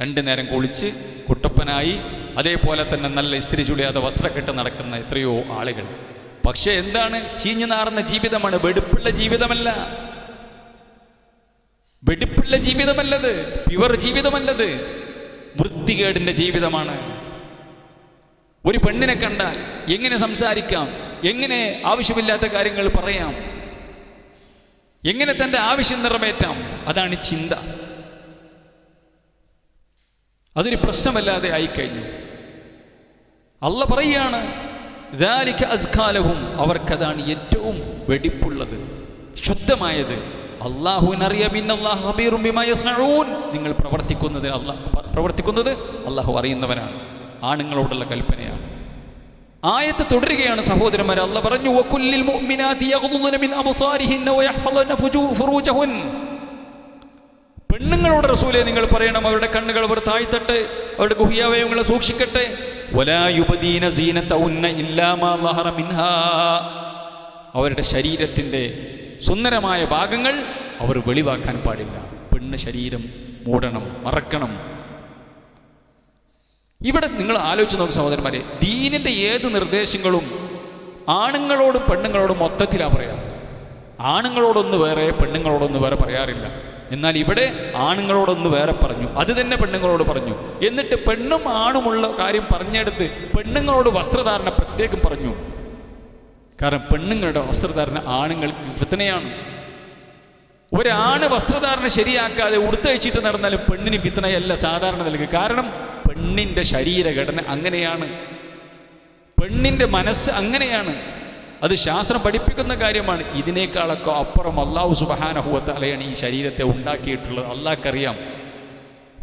2 നേരം കുളിച്ച് കുട്ടപ്പനായി അതേപോലെ തന്നെ നല്ല ഇസ്തിരി ചുളിയാതെ വസ്ത്രക്കെട്ട് നടക്കുന്ന എത്രയോ ആളുകൾ. പക്ഷെ എന്താണ്? ചീഞ്ഞു നാറുന്ന ജീവിതമാണ്, വെടുപ്പുള്ള ജീവിതമല്ല. വെടിപ്പുള്ള ജീവിതമല്ലത്, പ്യുവർ ജീവിതമല്ലത്, വൃത്തികേടിൻ്റെ ജീവിതമാണ്. ഒരു പെണ്ണിനെ കണ്ടാൽ എങ്ങനെ സംസാരിക്കാം, എങ്ങനെ ആവശ്യമില്ലാത്ത കാര്യങ്ങൾ പറയാം, എങ്ങനെ തൻ്റെ ആവശ്യം നിറവേറ്റാം, അതാണ് ചിന്ത. അതൊരു പ്രശ്നമല്ലാതെ ആയിക്കഴിഞ്ഞു. അല്ലാഹ് പറയുകയാണ്, ദാലിക അസ്കാ ലഹും, അവർക്കതാണ് ഏറ്റവും വെടിപ്പുള്ളത്, ശുദ്ധമായത്. അല്ലാഹുവിനറിയാം, ഇന്നല്ലാഹ ഖബീറും ബിമാ യസ്നഊൻ, നിങ്ങൾ പ്രവർത്തിക്കുന്നത് അല്ലാഹു അറിയുന്നവനാണ്. ആണുങ്ങളോടുള്ള കൽപ്പനയാണ്. ആയത്ത് തുടരുകയാണ് സഹോദരന്മാരെ. അല്ലാഹ് പറഞ്ഞു, വകുല്ലിൽ മുഅ്മിനാതി യഗ്ളുദ്ന മിൻ അബ്സാരിഹിന്ന വയഹ്ഫളന ഫുറൂജഹുൻ. പെണ്ണുങ്ങളോട് റസൂലേ നിങ്ങൾ പറയണം, അവരുടെ കണ്ണുകൾ അവർ താഴ്ത്തട്ടെ, അവരുടെ ഗുഹ്യാവയവങ്ങളെ സൂക്ഷിക്കട്ടെ. വലാ യുബ്ദീന സീനതഹുന്ന ഇല്ലാ മാ ളഹറ മിൻഹാ, അവരുടെ ശരീരത്തിൻ്റെ സുന്ദരമായ ഭാഗങ്ങൾ അവർ വെളിവാക്കാൻ പാടില്ല. പെണ്ണ് ശരീരം മൂടണം, മറക്കണം. ഇവിടെ നിങ്ങൾ ആലോചിച്ച് നോക്ക് സഹോദരന്മാരെ, ദീനിൻ്റെ ഏത് നിർദ്ദേശങ്ങളും ആണുങ്ങളോടും പെണ്ണുങ്ങളോടും മൊത്തത്തിലാണ് പറയാം. ആണുങ്ങളോടൊന്ന് വേറെ, പെണ്ണുങ്ങളോടൊന്ന് വേറെ പറയാറില്ല. എന്നാൽ ഇവിടെ ആണുങ്ങളോടൊന്ന് വേറെ പറഞ്ഞു, അത് തന്നെ പെണ്ണുങ്ങളോട് പറഞ്ഞു. എന്നിട്ട് പെണ്ണും ആണുമുള്ള കാര്യം പറഞ്ഞെടുത്ത് പെണ്ണുങ്ങളോട് വസ്ത്രധാരണ പ്രത്യേകം പറഞ്ഞു. കാരണം പെണ്ണുങ്ങളുടെ വസ്ത്രധാരണ ആണുങ്ങൾക്ക് ഫിത്നയാണ്. ഒരാണ് വസ്ത്രധാരണ ശരിയാക്കാതെ ഉടുത്തഴിച്ചിട്ട് നടന്നാലും പെണ്ണിന് ഫിത്നയല്ല സാധാരണ നൽകുക. കാരണം പെണ്ണിൻ്റെ ശരീരഘടന അങ്ങനെയാണ്, പെണ്ണിൻ്റെ മനസ്സ് അങ്ങനെയാണ്. അത് ശാസ്ത്രം പഠിപ്പിക്കുന്ന കാര്യമാണ്. ഇതിനേക്കാളൊക്കെ അപ്പുറം അല്ലാഹു സുബ്ഹാനഹു വ തആലയാണ് ഈ ശരീരത്തെ ഉണ്ടാക്കിയിട്ടുള്ളത്. അല്ലാഹ്ക്കറിയാം.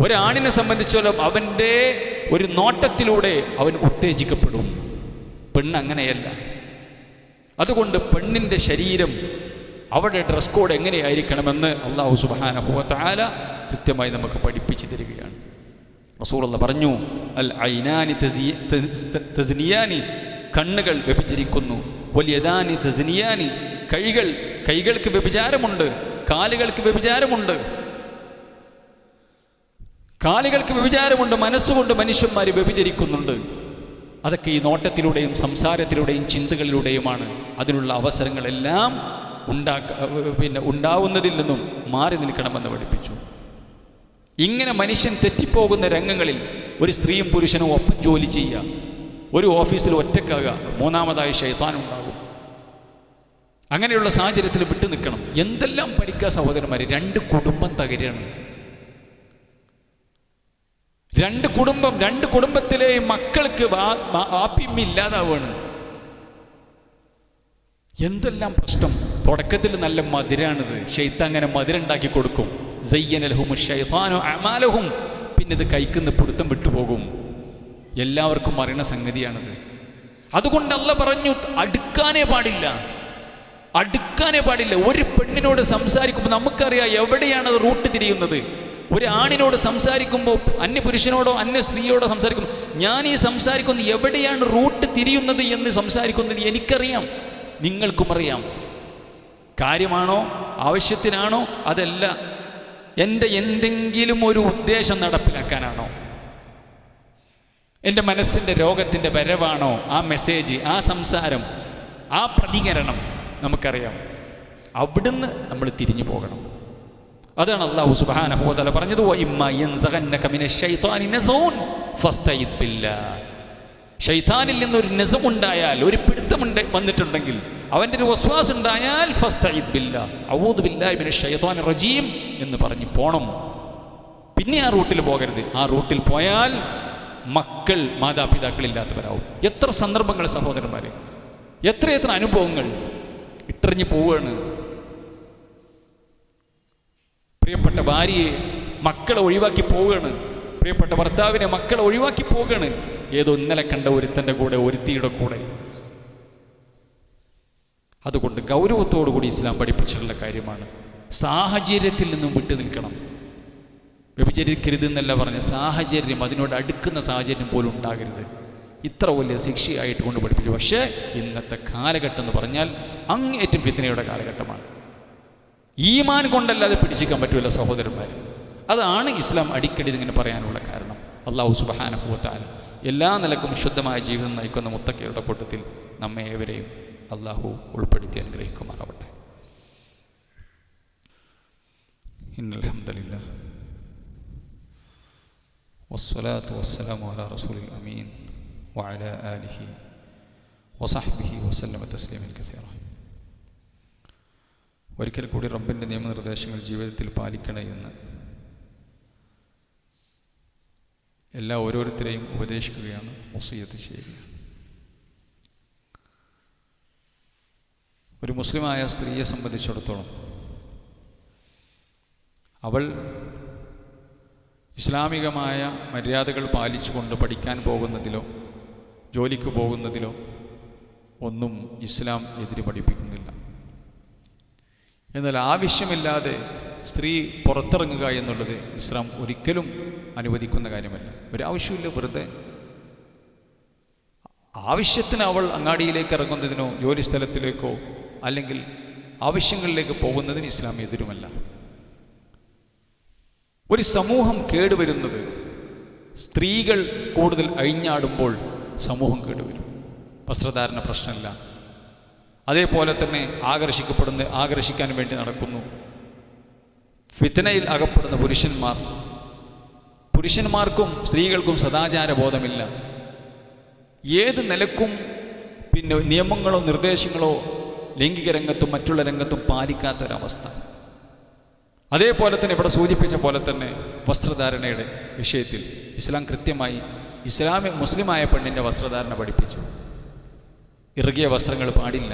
ഒരാണിനെ സംബന്ധിച്ചോളം അവൻ്റെ ഒരു നോട്ടത്തിലൂടെ അവൻ ഉത്തേജിക്കപ്പെടും. പെണ്ണ് അങ്ങനെയല്ല. അതുകൊണ്ട് പെണ്ണിൻ്റെ ശരീരം, അവരുടെ ഡ്രസ് കോഡ് എങ്ങനെയായിരിക്കണമെന്ന് അല്ലാഹു സുബ്ഹാനഹു വ തആല കൃത്യമായി നമുക്ക് പഠിപ്പിച്ചു തരികയാണ്. റസൂലുള്ളാഹി പറഞ്ഞു, അൽ ഐനാനി തസ്നിയാനി, കണ്ണുകൾ വ്യഭിചരിക്കുന്നു. വൽയദാനി തസ്നിയാനി, കൈകൾക്ക് വ്യഭിചാരമുണ്ട്, കാലുകൾക്ക് വ്യഭിചാരമുണ്ട്. കാലുകൾക്ക് വ്യഭിചാരമുണ്ട്, മനസ്സുകൊണ്ട് മനുഷ്യന്മാർ വ്യഭിചരിക്കുന്നുണ്ട്. അതൊക്കെ ഈ നോട്ടത്തിലൂടെയും സംസാരത്തിലൂടെയും ചിന്തകളിലൂടെയുമാണ്. അതിനുള്ള അവസരങ്ങളെല്ലാം ഉണ്ടാവുന്നതിൽ നിന്നും മാറി നിൽക്കണമെന്ന് പഠിപ്പിച്ചു. ഇങ്ങനെ മനുഷ്യൻ തെറ്റിപ്പോകുന്ന രംഗങ്ങളിൽ ഒരു സ്ത്രീയും പുരുഷനും ഒപ്പം ജോലി ചെയ്യുക, ഒരു ഓഫീസിൽ ഒറ്റക്കാകുക, മൂന്നാമതായി ശൈത്താൻ ഉണ്ടാകും. അങ്ങനെയുള്ള സാഹചര്യത്തിൽ വിട്ടു നിൽക്കണം. എന്തെല്ലാം പരിക്കുക സഹോദരന്മാരെ, 2 കുടുംബം തകരുകയാണ്. 2 കുടുംബത്തിലെ മക്കൾക്ക് ആപ്പിമ്മില്ലാതാവുകയാണ്. എന്തെല്ലാം പ്രശ്നം. തുടക്കത്തിൽ നല്ല മധുരാണിത്, ശൈത്താൻ അങ്ങനെ മധുരം ഉണ്ടാക്കി കൊടുക്കും. സയ്യന ലഹുമു ശൈത്താനു അഅമാലഹും, പിന്നെ ഇത് കൈക്കുന്ന പിടുത്തം വിട്ടുപോകും. എല്ലാവർക്കും അറിയുന്ന സംഗതിയാണിത്. അതുകൊണ്ട് അല്ലാഹ് പറഞ്ഞു, അടുക്കാനേ പാടില്ല. ഒരു പെണ്ണിനോട് സംസാരിക്കുമ്പോൾ നമുക്കറിയാം എവിടെയാണത് റൂട്ട് തിരിയുന്നത്. ഒരു ആണിനോട് സംസാരിക്കുമ്പോൾ, അന്യ പുരുഷനോടോ അന്യ സ്ത്രീയോടോ സംസാരിക്കുമ്പോൾ, ഞാൻ ഈ സംസാരിക്കുന്നത് എവിടെയാണ് റൂട്ട് തിരിയുന്നത് എന്ന് സംസാരിക്കുന്നത് എനിക്കറിയാം, നിങ്ങൾക്കും അറിയാം. കാര്യമാണോ, ആവശ്യത്തിനാണോ, അതല്ല എൻ്റെ എന്തെങ്കിലും ഒരു ഉദ്ദേശം നടപ്പിലാക്കാനാണോ, എൻ്റെ മനസ്സിൻ്റെ രോഗത്തിൻ്റെ വരവാണോ, ആ മെസ്സേജ്, ആ സംസാരം, ആ പ്രതികരണം നമുക്കറിയാം. അവിടുന്ന് നമ്മൾ തിരിഞ്ഞു പോകണം. അതാണ് അല്ലാഹു സുബ്ഹാനഹു വ തആല പറഞ്ഞത്, വഇമ്മാ യൻസഗന്നക മിനശ് ശൈത്വാനി നസൂൻ ഫസ്തയിദ് ബില്ലാഹ്. ശൈത്താനിൽ നിന്നൊരു നസമുണ്ടായാൽ, ഒരു പിടുത്തം വന്നിട്ടുണ്ടെങ്കിൽ, അവൻ്റെ ഒരു വസ്വാസ് ഉണ്ടായാൽ ഫസ്തയിദ് ബില്ലാഹ്, അഊദു ബില്ലാഹി മിനശ് ശൈത്വാനിർ റജീം എന്ന് പറഞ്ഞ് പോണം. പിന്നെ ആ റൂട്ടിൽ പോകരുത്. ആ റൂട്ടിൽ പോയാൽ മക്കൾ മാതാപിതാക്കളില്ലാത്തവരാവും. എത്ര സന്ദർഭങ്ങൾ സഹോദരന്മാരെ, എത്രയെത്ര അനുഭവങ്ങൾ ഇട്ടെറിഞ്ഞ് പോവുകയാണ്. പ്രിയപ്പെട്ട ഭാര്യയെ മക്കളെ ഒഴിവാക്കി പോവുകയാണ്. പ്രിയപ്പെട്ട ഭർത്താവിനെ മക്കളെ ഒഴിവാക്കി പോവുകയാണ്. ഏതോ ഇന്നലെ കണ്ട ഒരുത്തൻ്റെ കൂടെ, ഒരുത്തിയുടെ കൂടെ. അതുകൊണ്ട് ഗൗരവത്തോടു കൂടി ഇസ്ലാം പഠിപ്പിച്ചിട്ടുള്ള കാര്യമാണ്. സാഹചര്യത്തിൽ നിന്നും വിട്ടു നിൽക്കണം. വ്യഭിചരിക്കരുത് എന്നല്ല പറഞ്ഞ, സാഹചര്യം, അതിനോട് അടുക്കുന്ന സാഹചര്യം പോലും ഉണ്ടാകരുത്. ഇത്ര വലിയ ശിക്ഷയായിട്ട് കൊണ്ട് പഠിപ്പിച്ചു. പക്ഷേ ഇന്നത്തെ കാലഘട്ടം എന്ന് പറഞ്ഞാൽ അങ്ങേറ്റം ഫിത്നയുടെ കാലഘട്ടമാണ്. ഈമാൻ കൊണ്ടല്ലാതെ പിടിച്ചിക്കാൻ പറ്റുമല്ലോ സഹോദരന്മാർ. അതാണ് ഇസ്ലാം അടിക്കടി ഇങ്ങനെ പറയാനുള്ള കാരണം. അല്ലാഹു സുബ്ഹാനഹു വ തആല എല്ലാ നിലക്കും ശുദ്ധമായ ജീവിതം നയിക്കുന്ന മുത്തഖികളുടെ കൂട്ടത്തിൽ നമ്മെ ഏവരെയും അല്ലാഹു ഉൾപ്പെടുത്തി അനുഗ്രഹിക്കുമാറാവട്ടെ. ഇന്നൽ ഹംദലില്ലാഹ് വസ്സലാത്തു വസ്സലാമു അലാ റസൂലിൽ അമീൻ വഅലാ ആലിഹി വസഹ്ബിഹി വസല്ലമ തസ്ലീമൻ കസീറ. ഒരിക്കൽ കൂടി റബ്ബിൻ്റെ നിയമനിർദ്ദേശങ്ങൾ ജീവിതത്തിൽ പാലിക്കണേ എന്ന് ഓരോരുത്തരെയും ഉപദേശിക്കുകയാണ്, വസിയ്യത്ത് ചെയ്യുകയാണ്. ഒരു മുസ്ലിമായ സ്ത്രീയെ സംബന്ധിച്ചിടത്തോളം അവൾ ഇസ്ലാമികമായ മര്യാദകൾ പാലിച്ചുകൊണ്ട് പഠിക്കാൻ പോകുന്നതിലോ ജോലിക്ക് പോകുന്നതിലോ ഒന്നും ഇസ്ലാം എതിര് പഠിപ്പിക്കുന്നില്ല. എന്നാൽ ആവശ്യമില്ലാതെ സ്ത്രീ പുറത്തിറങ്ങുക എന്നുള്ളത് ഇസ്ലാം ഒരിക്കലും അനുവദിക്കുന്ന കാര്യമല്ല. ഒരാവശ്യമില്ല, വെറുതെ ആവശ്യത്തിന് അവൾ അങ്ങാടിയിലേക്ക് ഇറങ്ങുന്നതിനോ ജോലി സ്ഥലത്തിലേക്കോ അല്ലെങ്കിൽ ആവശ്യങ്ങളിലേക്ക് പോകുന്നതിന് ഇസ്ലാം എതിരുമല്ല. ഒരു സമൂഹം കേടുവരുന്നത് സ്ത്രീകൾ കൂടുതൽ അഴിഞ്ഞാടുമ്പോൾ സമൂഹം കേടുവരും. വസ്ത്രധാരണ പ്രശ്നമില്ല. അതേപോലെ തന്നെ ആകർഷിക്കാൻ വേണ്ടി നടക്കുന്നു. ഫിത്നയിൽ അകപ്പെടുന്ന പുരുഷന്മാർക്കും സ്ത്രീകൾക്കും സദാചാര ബോധമില്ല. ഏത് നിലക്കും പിന്നെ നിയമങ്ങളോ നിർദ്ദേശങ്ങളോ ലൈംഗിക രംഗത്തും മറ്റുള്ള രംഗത്തും പാലിക്കാത്തൊരവസ്ഥ. അതേപോലെ തന്നെ ഇവിടെ സൂചിപ്പിച്ച പോലെ തന്നെ വസ്ത്രധാരണയുടെ വിഷയത്തിൽ ഇസ്ലാം കൃത്യമായി മുസ്ലിമായ പെണ്ണിൻ്റെ വസ്ത്രധാരണ പഠിപ്പിച്ചു. ഇറുകിയ വസ്ത്രങ്ങൾ പാടില്ല,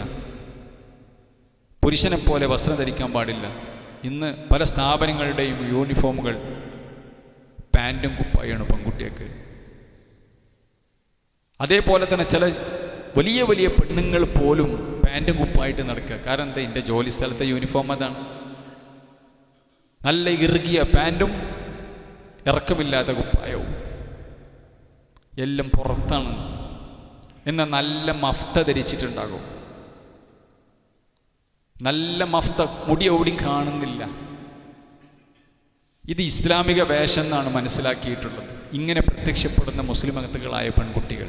പുരുഷനെ പോലെ വസ്ത്രം ധരിക്കാൻ പാടില്ല. ഇന്ന് പല സ്ഥാപനങ്ങളുടെയും യൂണിഫോമുകൾ പാൻറ്റും കുപ്പായാണ് പെൺകുട്ടിയൊക്കെ. അതേപോലെ തന്നെ ചില വലിയ വലിയ പെണ്ണുങ്ങൾ പോലും പാൻറ്റും കുപ്പായിട്ട് നടക്കുക. കാരണം എന്താ? എൻ്റെ ജോലി സ്ഥലത്തെ യൂണിഫോം അതാണ്. നല്ല ഇറുകിയ പാൻറ്റും ഇറക്കമില്ലാത്ത കുപ്പായവും എല്ലാം പുറത്താണ്. എന്നാൽ നല്ല മഫ്ത ധരിച്ചിട്ടുണ്ടാകും. നല്ല മഫ്ത, മുടി എവിടെയും കാണുന്നില്ല. ഇത് ഇസ്ലാമിക വേഷം എന്നാണ് മനസ്സിലാക്കിയിട്ടുള്ളത്. ഇങ്ങനെ പ്രത്യക്ഷപ്പെടുന്ന മുസ്ലിം അകത്തുകളായ പെൺകുട്ടികൾ,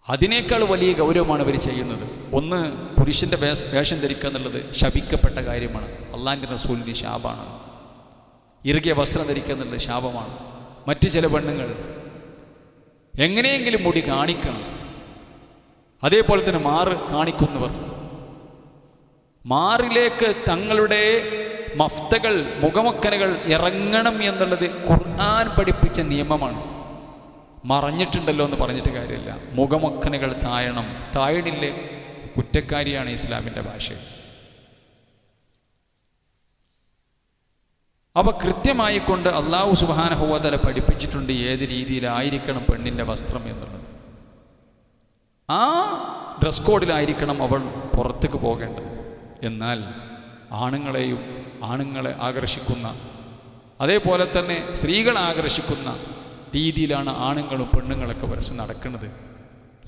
അതിനേക്കാൾ വലിയ ഗൗരവമാണ് ഇവർ ചെയ്യുന്നത്. ഒന്ന്, പുരുഷൻ്റെ വേഷം ധരിക്കുക എന്നുള്ളത് ശപിക്കപ്പെട്ട കാര്യമാണ്. അള്ളാഹിൻ്റെ റസൂലിൻ്റെ ശാപമാണ്. ഇറുകിയ വസ്ത്രം ധരിക്കുക എന്നുള്ളത് ശാപമാണ്. മറ്റ് ചില പെണ്ണുങ്ങൾ എങ്ങനെയെങ്കിലും മുടി കാണിക്കണം. അതേപോലെ തന്നെ മാറ് കാണിക്കുന്നവർ, മാറിലേക്ക് തങ്ങളുടെ മഫ്തകൾ, മുഖമക്കനകൾ ഇറങ്ങണം എന്നുള്ളത് ഖുർആൻ പഠിപ്പിച്ച നിയമമാണ്. മറഞ്ഞിട്ടുണ്ടല്ലോ എന്ന് പറഞ്ഞിട്ട് കാര്യമില്ല. മുഖമൊക്കനുകൾ താഴണം. താഴണില്ലേ കുറ്റക്കാരിയാണ് ഇസ്ലാമിൻ്റെ ഭാഷ. അപ്പോൾ കൃത്യമായി കൊണ്ട് അല്ലാഹു സുബ്ഹാനഹു വ തആല പഠിപ്പിച്ചിട്ടുണ്ട് ഏത് രീതിയിലായിരിക്കണം പെണ്ണിൻ്റെ വസ്ത്രം എന്നുള്ളത്. ആ ഡ്രസ് കോഡിലായിരിക്കണം അവൾ പുറത്തേക്ക് പോകേണ്ടത്. എന്നാൽ ആണുങ്ങളെ ആകർഷിക്കുന്ന, അതേപോലെ തന്നെ സ്ത്രീകളെ ആകർഷിക്കുന്ന രീതിയിലാണ് ആണുങ്ങളും പെണ്ണുങ്ങളൊക്കെ പരസ്പരം നടക്കുന്നത്.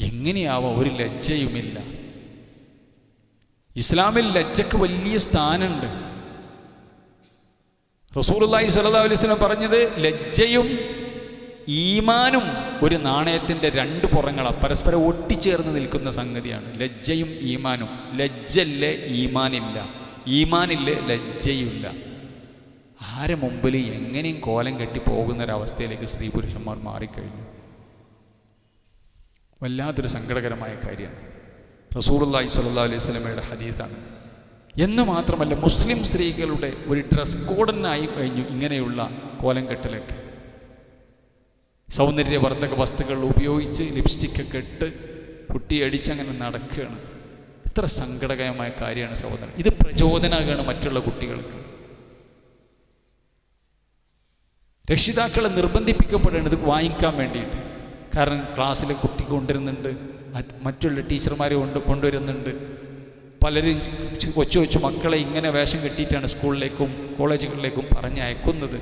എങ്ങനെയാവാം? ഒരു ലജ്ജയുമില്ല. ഇസ്ലാമിൽ ലജ്ജക്ക് വലിയ സ്ഥാനമുണ്ട്. റസൂലുള്ളാഹി സ്വല്ലല്ലാഹു അലൈഹി വസല്ലം പറഞ്ഞത്, ലജ്ജയും ഈമാനും ഒരു നാണയത്തിൻ്റെ രണ്ട് പുറങ്ങളാണ്, പരസ്പരം ഒട്ടിച്ചേർന്ന് നിൽക്കുന്ന സംഗതിയാണ് ലജ്ജയും ഈമാനും. ലജ്ജല്ലേ ഈമാനില്ല, ഈമാനില്ലേ ലജ്ജയില്ല. ആരെ മുമ്പിൽ എങ്ങനെയും കോലം കെട്ടി പോകുന്നൊരവസ്ഥയിലേക്ക് സ്ത്രീ പുരുഷന്മാർ മാറിക്കഴിഞ്ഞു. വല്ലാത്തൊരു സങ്കടകരമായ കാര്യമാണ്. റസൂലുള്ളാഹി സ്വല്ലല്ലാഹു അലൈഹി വസല്ലമയുടെ ഹദീസാണ്. എന്ന് മാത്രമല്ല, മുസ്ലിം സ്ത്രീകളുടെ ഒരു ഡ്രസ് കോഡനായി കഴിഞ്ഞു ഇങ്ങനെയുള്ള കോലം കെട്ടലൊക്കെ. സൗന്ദര്യവർദ്ധക വസ്തുക്കൾ ഉപയോഗിച്ച് ലിപ്സ്റ്റിക്കൊക്കെ ഇട്ട് കുട്ടിയടിച്ചങ്ങനെ നടക്കുകയാണ്. ഇത്ര സങ്കടകരമായ കാര്യമാണ് സഹോദരൻ. ഇത് പ്രചോദനമാകുകയാണ് മറ്റുള്ള കുട്ടികൾക്ക്. രക്ഷിതാക്കളെ നിർബന്ധിപ്പിക്കപ്പെടേണ്ടത് വാങ്ങിക്കാൻ വേണ്ടിയിട്ട്. കാരണം ക്ലാസ്സിൽ കുട്ടി കൊണ്ടുവരുന്നുണ്ട്, മറ്റുള്ള ടീച്ചർമാരെ കൊണ്ടുവരുന്നുണ്ട്. പലരും കൊച്ചു മക്കളെ ഇങ്ങനെ വേഷം കെട്ടിയിട്ടാണ് സ്കൂളിലേക്കും കോളേജുകളിലേക്കും പറഞ്ഞയക്കുന്നത്.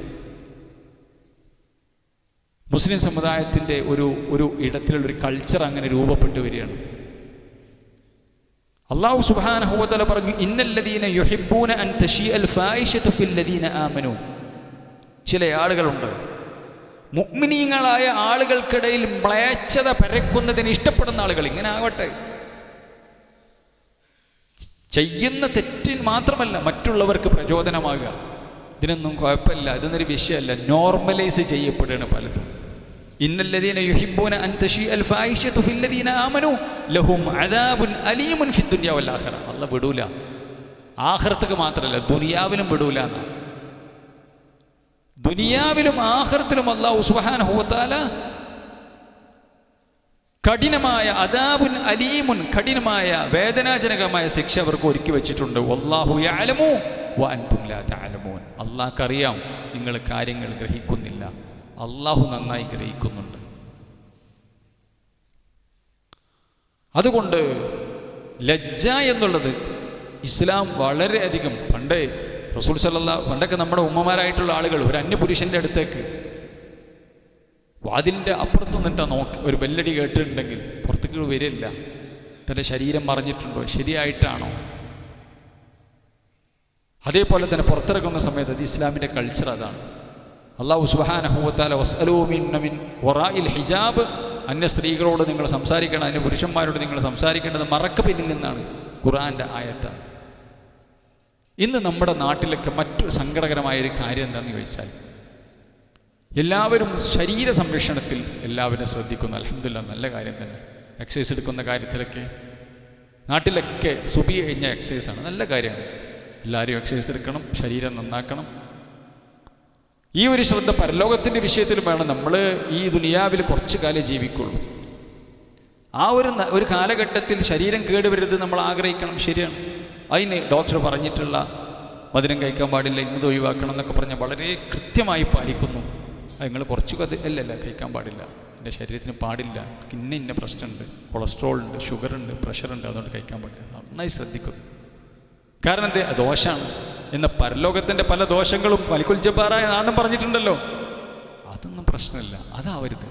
മുസ്ലിം സമുദായത്തിൻ്റെ ഒരു ഇടത്തിലുള്ളൊരു കൾച്ചർ അങ്ങനെ രൂപപ്പെട്ടു വരികയാണ്. അല്ലാഹു സുബ്ഹാനഹു വ തആല പറഞ്ഞു, ഇന്നല്ലദീന യുഹിബ്ബൂന അൻ തശീഅൽ ഫായിശതു ഫില്ലദീന ആമനൂ. ചില ആളുകളുണ്ട്, മുഅ്മിനീങ്ങളായ ആളുകൾക്കിടയിൽ മ്ലേച്ഛത പരക്കുന്നതിന് ഇഷ്ടപ്പെടുന്ന ആളുകൾ. ഇങ്ങനെ ആവട്ടെ, ചെയ്യുന്ന തെറ്റിന് മാത്രമല്ല മറ്റുള്ളവർക്ക് പ്രചോദനമാകുക. ഇതിനൊന്നും കുഴപ്പമില്ല, ഇതൊന്നൊരു വിഷയമല്ല. നോർമലൈസ് ചെയ്യപ്പെടുകയാണ് പലതും. ഇന്നല്ലദീന യുഹിബ്ബൂന അൻ തശീഅൽ ഫായിശതു ഫില്ലദീന ആമനൂ ലഹും അദാബുൻ അലീമുൻ ഫിദ്ദുനിയ വൽ ആഖിറ. അല്ലാഹ് വിടൂല, ആഖിറത്ക്ക് മാത്രമല്ല ദുനിയാവിലും വിടൂല എന്നാ. ദുനിയാവിലും ആഖിറത്തിലും അല്ലാഹു സുബ്ഹാനഹു വ തആല കഠിനമായ അദാബുൻ അലീമുൻ, കഠിനമായ വേദനാജനകമായ ശിക്ഷ അവർക്ക് ഒരുക്കി വെച്ചിട്ടുണ്ട്. വല്ലാഹു യഅലമു വ അൻതും ലാ തഅലമൂൻ. അല്ലാഹ്ക്കറിയാം, നിങ്ങൾ കാര്യങ്ങൾ ഗ്രഹിക്കുന്നില്ല. അല്ലാഹു നന്നായി ഗ്രഹിക്കുന്നുണ്ട്. അതുകൊണ്ട് ലജ്ജ എന്നുള്ളത് ഇസ്ലാം വളരെയധികം പണ്ടേ റസൂൽ സല്ലല്ലാഹു, പണ്ടൊക്കെ നമ്മുടെ ഉമ്മമാരായിട്ടുള്ള ആളുകൾ ഒരു അന്യപുരുഷൻ്റെ അടുത്തേക്ക് വാതിലിൻ്റെ അപ്പുറത്ത് നിന്നിട്ടാ ഒരു ബെല്ലടി കേട്ടിട്ടുണ്ടെങ്കിൽ പുറത്തേക്ക് വരില്ല. തൻ്റെ ശരീരം മറിഞ്ഞിട്ടുണ്ടോ, ശരിയായിട്ടാണോ? അതേപോലെ തന്നെ പുറത്തിറങ്ങുന്ന സമയത്ത് അത് ഇസ്ലാമിൻ്റെ കൾച്ചർ അതാണ്. അല്ലാഹു സുബ്ഹാനഹു വ തആല വസ്അലൂ മിൻ വറാഇൽ ഹിജാബ്, അന്യ സ്ത്രീകളോട് നിങ്ങൾ സംസാരിക്കണം, അന്യ പുരുഷന്മാരോട് നിങ്ങൾ സംസാരിക്കേണ്ടത് മറക്ക് പിന്നിൽ നിന്നാണ്. ഖുർആൻ്റെ ആയത്താണ്. ഇന്ന് നമ്മുടെ നാട്ടിലൊക്കെ മറ്റൊരു സങ്കടകരമായൊരു കാര്യം എന്താണെന്ന് ചോദിച്ചാൽ, എല്ലാവരും ശരീര സംരക്ഷണത്തിൽ എല്ലാവരും ശ്രദ്ധിക്കുന്നു. അൽഹംദുലില്ലാഹ്, നല്ല കാര്യം തന്നെ. എക്സസൈസ് എടുക്കുന്ന കാര്യത്തിലൊക്കെ നാട്ടിലൊക്കെ സുബി കഴിഞ്ഞ എക്സസൈസാണ്, നല്ല കാര്യമാണ്. എല്ലാവരും എക്സസൈസ് എടുക്കണം, ശരീരം നന്നാക്കണം. ഈ ഒരു ശ്രദ്ധ പരലോകത്തിൻ്റെ വിഷയത്തിൽ വേണം. നമ്മൾ ഈ ദുനിയാവിൽ കുറച്ച് കാലം ജീവിക്കുള്ളൂ. ആ ഒരു കാലഘട്ടത്തിൽ ശരീരം കേടുവരുത് നമ്മൾ ആഗ്രഹിക്കണം, ശരിയാണ്. അതിന് ഡോക്ടർ പറഞ്ഞിട്ടുള്ള മധുരം കഴിക്കാൻ പാടില്ല, ഇന്നത് ഒഴിവാക്കണം എന്നൊക്കെ പറഞ്ഞാൽ വളരെ കൃത്യമായി പാലിക്കുന്നു. അത് നിങ്ങൾ കുറച്ച് അല്ലല്ല കഴിക്കാൻ പാടില്ല, എൻ്റെ ശരീരത്തിന് പാടില്ല, ഇന്ന പ്രശ്നമുണ്ട്, കൊളസ്ട്രോൾ ഉണ്ട്, ഷുഗർ ഉണ്ട്, പ്രഷറുണ്ട്, അതുകൊണ്ട് കഴിക്കാൻ പാടില്ല, നന്നായി ശ്രദ്ധിക്കുന്നു. കാരണം എന്തേ? ദോഷമാണ്. എന്ന പരലോകത്തിൻ്റെ പല ദോഷങ്ങളും മലിക്കുൽ ജബ്ബാറായ നാഥൻ പറഞ്ഞിട്ടുണ്ടല്ലോ. അതൊന്നും പ്രശ്നമില്ല, അതാവരുത്.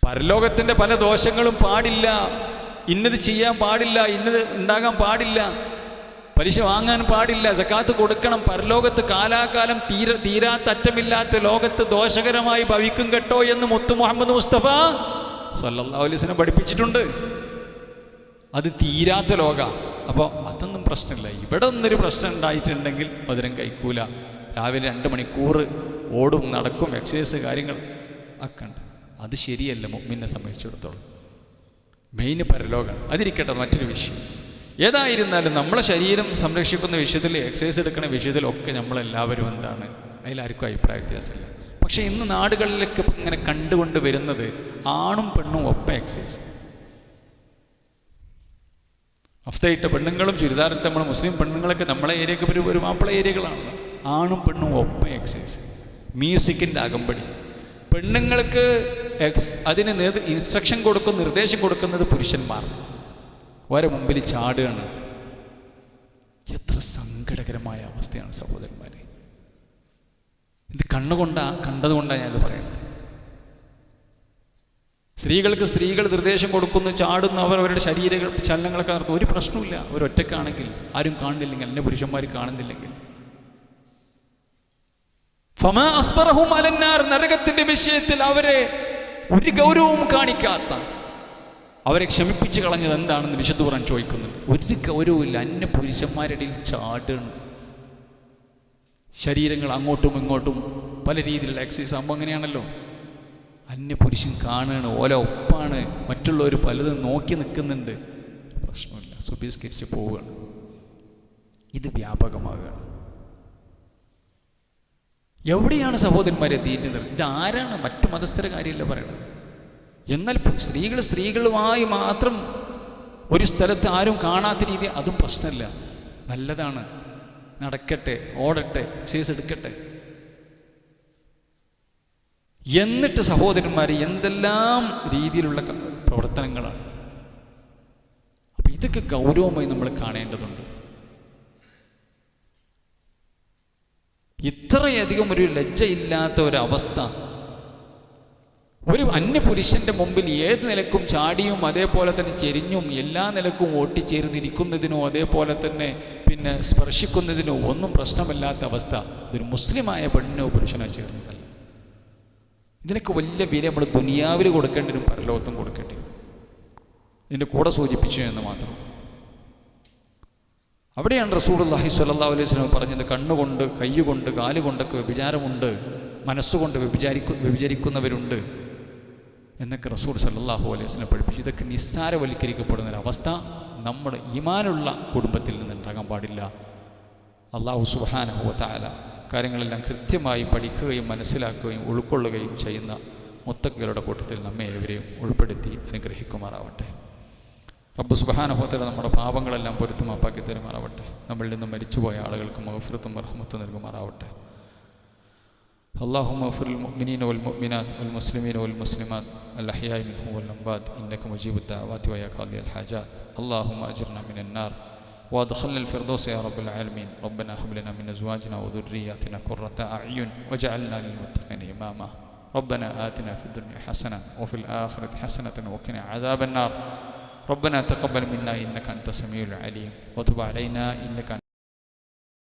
പരലോകത്തിൻ്റെ പല ദോഷങ്ങളും പാടില്ല, ഇന്നത് ചെയ്യാൻ പാടില്ല, ഇന്നത് ഉണ്ടാകാൻ പാടില്ല, പലിശ വാങ്ങാൻ പാടില്ല, സക്കാത്ത് കൊടുക്കണം, പരലോകത്ത് കാലാകാലം തീരാത്ത അറ്റമില്ലാത്ത ലോകത്ത് ദോഷകരമായി ഭവിക്കും കേട്ടോ എന്ന് മുത്ത് മുഹമ്മദ് മുസ്തഫ സല്ലല്ലാഹു അലൈഹി വസല്ലം പഠിപ്പിച്ചിട്ടുണ്ട്. അത് തീരാത്ത ലോക. അപ്പോൾ അതൊന്നും പ്രശ്നമില്ല. ഇവിടെ ഒന്നൊരു പ്രശ്നം ഉണ്ടായിട്ടുണ്ടെങ്കിൽ മധുരം കഴിക്കൂല, രാവിലെ 2 മണിക്കൂർ ഓടും നടക്കും, എക്സസൈസ് കാര്യങ്ങൾ ഒക്കെ ഉണ്ട്. അത് ശരിയല്ല മുഅ്മിനെ സംബന്ധിച്ചിടത്തോളം. മെയിൻ പരലോകമാണ്. അതിരിക്കട്ടെ, മറ്റൊരു വിഷയം. ഏതായിരുന്നാലും നമ്മളെ ശരീരം സംരക്ഷിക്കുന്ന വിഷയത്തിൽ, എക്സസൈസ് എടുക്കുന്ന വിഷയത്തിലൊക്കെ നമ്മളെല്ലാവരും എന്താണ്, അതിലാർക്കും അഭിപ്രായ വ്യത്യാസമില്ല. പക്ഷേ ഇന്ന് നാടുകളിലൊക്കെ ഇങ്ങനെ കണ്ടുകൊണ്ട് വരുന്നത് ആണും പെണ്ണും ഒപ്പം എക്സസൈസ്. അഫ്തയിട്ട പെണ്ണുങ്ങളും ചുരിദാറിട്ട് നമ്മൾ മുസ്ലിം പെണ്ണുങ്ങളൊക്കെ നമ്മളെ ഏരിയക്ക് ഒരു മാപ്പിള ഏരിയകളാണല്ലോ. ആണും പെണ്ണും ഒപ്പം എക്സസൈസ്, മ്യൂസിക്കിൻ്റെ അകമ്പടി. പെണ്ണുങ്ങൾക്ക് അതിന് ഇൻസ്ട്രക്ഷൻ കൊടുക്കും, നിർദ്ദേശം കൊടുക്കുന്നത് പുരുഷന്മാർ. ഓരോ മുമ്പിൽ ചാടുകയാണ്. എത്ര സങ്കടകരമായ അവസ്ഥയാണ് സഹോദരന്മാരെ. ഇത് കണ്ടതുകൊണ്ടാണ് ഞാനിത് പറയുന്നത്. സ്ത്രീകൾക്ക് സ്ത്രീകൾ നിർദ്ദേശം കൊടുക്കുന്നു, ചാടുന്നു, അവരവരുടെ ശരീര ചലനങ്ങളൊക്കെ നടത്തും. ഒരു പ്രശ്നമില്ല, അവരൊറ്റക്കാണെങ്കിൽ, ആരും കാണുന്നില്ലെങ്കിൽ, അന്യ പുരുഷന്മാർ കാണുന്നില്ലെങ്കിൽ. ഫമാ അസ്ബറഹും അലന്നാർ, നരകത്തിന്റെ വിഷയത്തിൽ അവരെ ഒരു ഗൗരവവും കാണിക്കാത്ത, അവരെ ക്ഷമിപ്പിച്ച് കളഞ്ഞത് എന്താണെന്ന് വിശുദ്ധ ഖുർആൻ ചോദിക്കുന്നുണ്ട്. ഒരു ഗൗരവമില്ല, അന്യ പുരുഷന്മാരുടെ ഇടയിൽ ചാടുകയാണ്. ശരീരങ്ങൾ അങ്ങോട്ടും ഇങ്ങോട്ടും പല രീതിയിലുള്ള എക്സസൈസ് ആകുമ്പോൾ അങ്ങനെയാണല്ലോ. അന്യ പുരുഷൻ കാണുകയാണ്, ഓല ഒപ്പാണ്, മറ്റുള്ളവർ പലതും നോക്കി നിൽക്കുന്നുണ്ട്. പ്രശ്നമില്ല, സുബഹിസ്കരിച്ച് പോവുകയാണ്. ഇത് വ്യാപകമാകുകയാണ്. എവിടെയാണ് സഹോദരന്മാരെ ദീനിന്? ഇതാരാണ്? മറ്റു മതസ്ഥര കാര്യമല്ല പറയണത്. എന്നാൽ സ്ത്രീകളുമായി മാത്രം ഒരു സ്ഥലത്ത് ആരും കാണാത്ത രീതി, അതും പ്രശ്നമില്ല, നല്ലതാണ്, നടക്കട്ടെ, ഓടട്ടെ, എക്സസൈസ് എടുക്കട്ടെ. എന്നിട്ട് സഹോദരന്മാർ എന്തെല്ലാം രീതിയിലുള്ള പ്രവർത്തനങ്ങളാണ്. അപ്പം ഇതൊക്കെ ഗൗരവമായി നമ്മൾ കാണേണ്ടതുണ്ട്. ഇത്രയധികം ഒരു ലജ്ജയില്ലാത്ത ഒരവസ്ഥ, ഒരു അന്യപുരുഷൻ്റെ മുമ്പിൽ ഏത് നിലക്കും ചാടിയും അതേപോലെ തന്നെ ചെരിഞ്ഞും എല്ലാ നിലക്കും ഓട്ടിച്ചേർന്നിരിക്കുന്നതിനോ അതേപോലെ തന്നെ പിന്നെ സ്പർശിക്കുന്നതിനോ ഒന്നും പ്രശ്നമില്ലാത്ത അവസ്ഥ ഇതൊരു മുസ്ലിമായ പെണ്ണിനോ പുരുഷനോ ചേർന്നതല്ല. ഇതിനൊക്കെ വലിയ വില നമ്മൾ ദുനിയാവിൽ കൊടുക്കേണ്ടി വരും, പരലോകത്തും കൊടുക്കേണ്ടി വരും. ഇതിൻ്റെ കൂടെ സൂചിപ്പിച്ചു എന്ന് മാത്രം. അവിടെയാണ് റസൂലുള്ളാഹി സ്വല്ലല്ലാഹു അലൈഹി വസല്ലം പറഞ്ഞത്, കണ്ണുകൊണ്ട്, കൈകൊണ്ട്, കാലുകൊണ്ടൊക്കെ വ്യഭിചാരമുണ്ട്, മനസ്സുകൊണ്ട് വ്യഭിചരിക്കുന്നവരുണ്ട് എന്നൊക്കെ റസൂൽ സ്വല്ലല്ലാഹു അലൈഹി വസല്ലം പഠിപ്പിച്ചു. ഇതൊക്കെ നിസ്സാരവൽക്കരിക്കപ്പെടുന്നൊരവസ്ഥ നമ്മുടെ ഈമാനുള്ള കുടുംബത്തിൽ നിന്നുണ്ടാകാൻ പാടില്ല. അല്ലാഹു സുബ്ഹാനഹു വ തആല കാര്യങ്ങളെല്ലാം കൃത്യമായി പഠിക്കുകയും മനസ്സിലാക്കുകയും ഉൾക്കൊള്ളുകയും ചെയ്യുന്ന മുത്തഖികളുടെ കൂട്ടത്തിൽ നമ്മെ ഏവരെയും ഉൾപ്പെടുത്തി അനുഗ്രഹിക്കുമാറാവട്ടെ. റബ്ബ് സുബ്ഹാനഹു വ തആല നമ്മുടെ പാപങ്ങളെല്ലാം പൊരുത്തമാപ്പാക്കി തരുമാറാവട്ടെ. നമ്മളിൽ നിന്ന് മരിച്ചുപോയ ആളുകൾക്ക് മഗ്ഫിറത്തും റഹ്മത്തും നൽകുമാറാവട്ടെ. اللهم اغفر للمؤمنين والمؤمنات والمسلمين والمسلمات الأحياء منهم والأموات إنك مجيب الدعوات ويا قاضي الحاجات. اللهم أجرنا من النار وادخلنا الفردوس يا رب العالمين. ربنا هب لنا من أزواجنا وذرياتنا قرة أعين واجعلنا للمتقين إماما. ربنا آتنا في الدنيا حسنة وفي الآخرة حسنة وقنا عذاب النار. ربنا تقبل منا إنك أنت السميع العليم وتب علينا إنك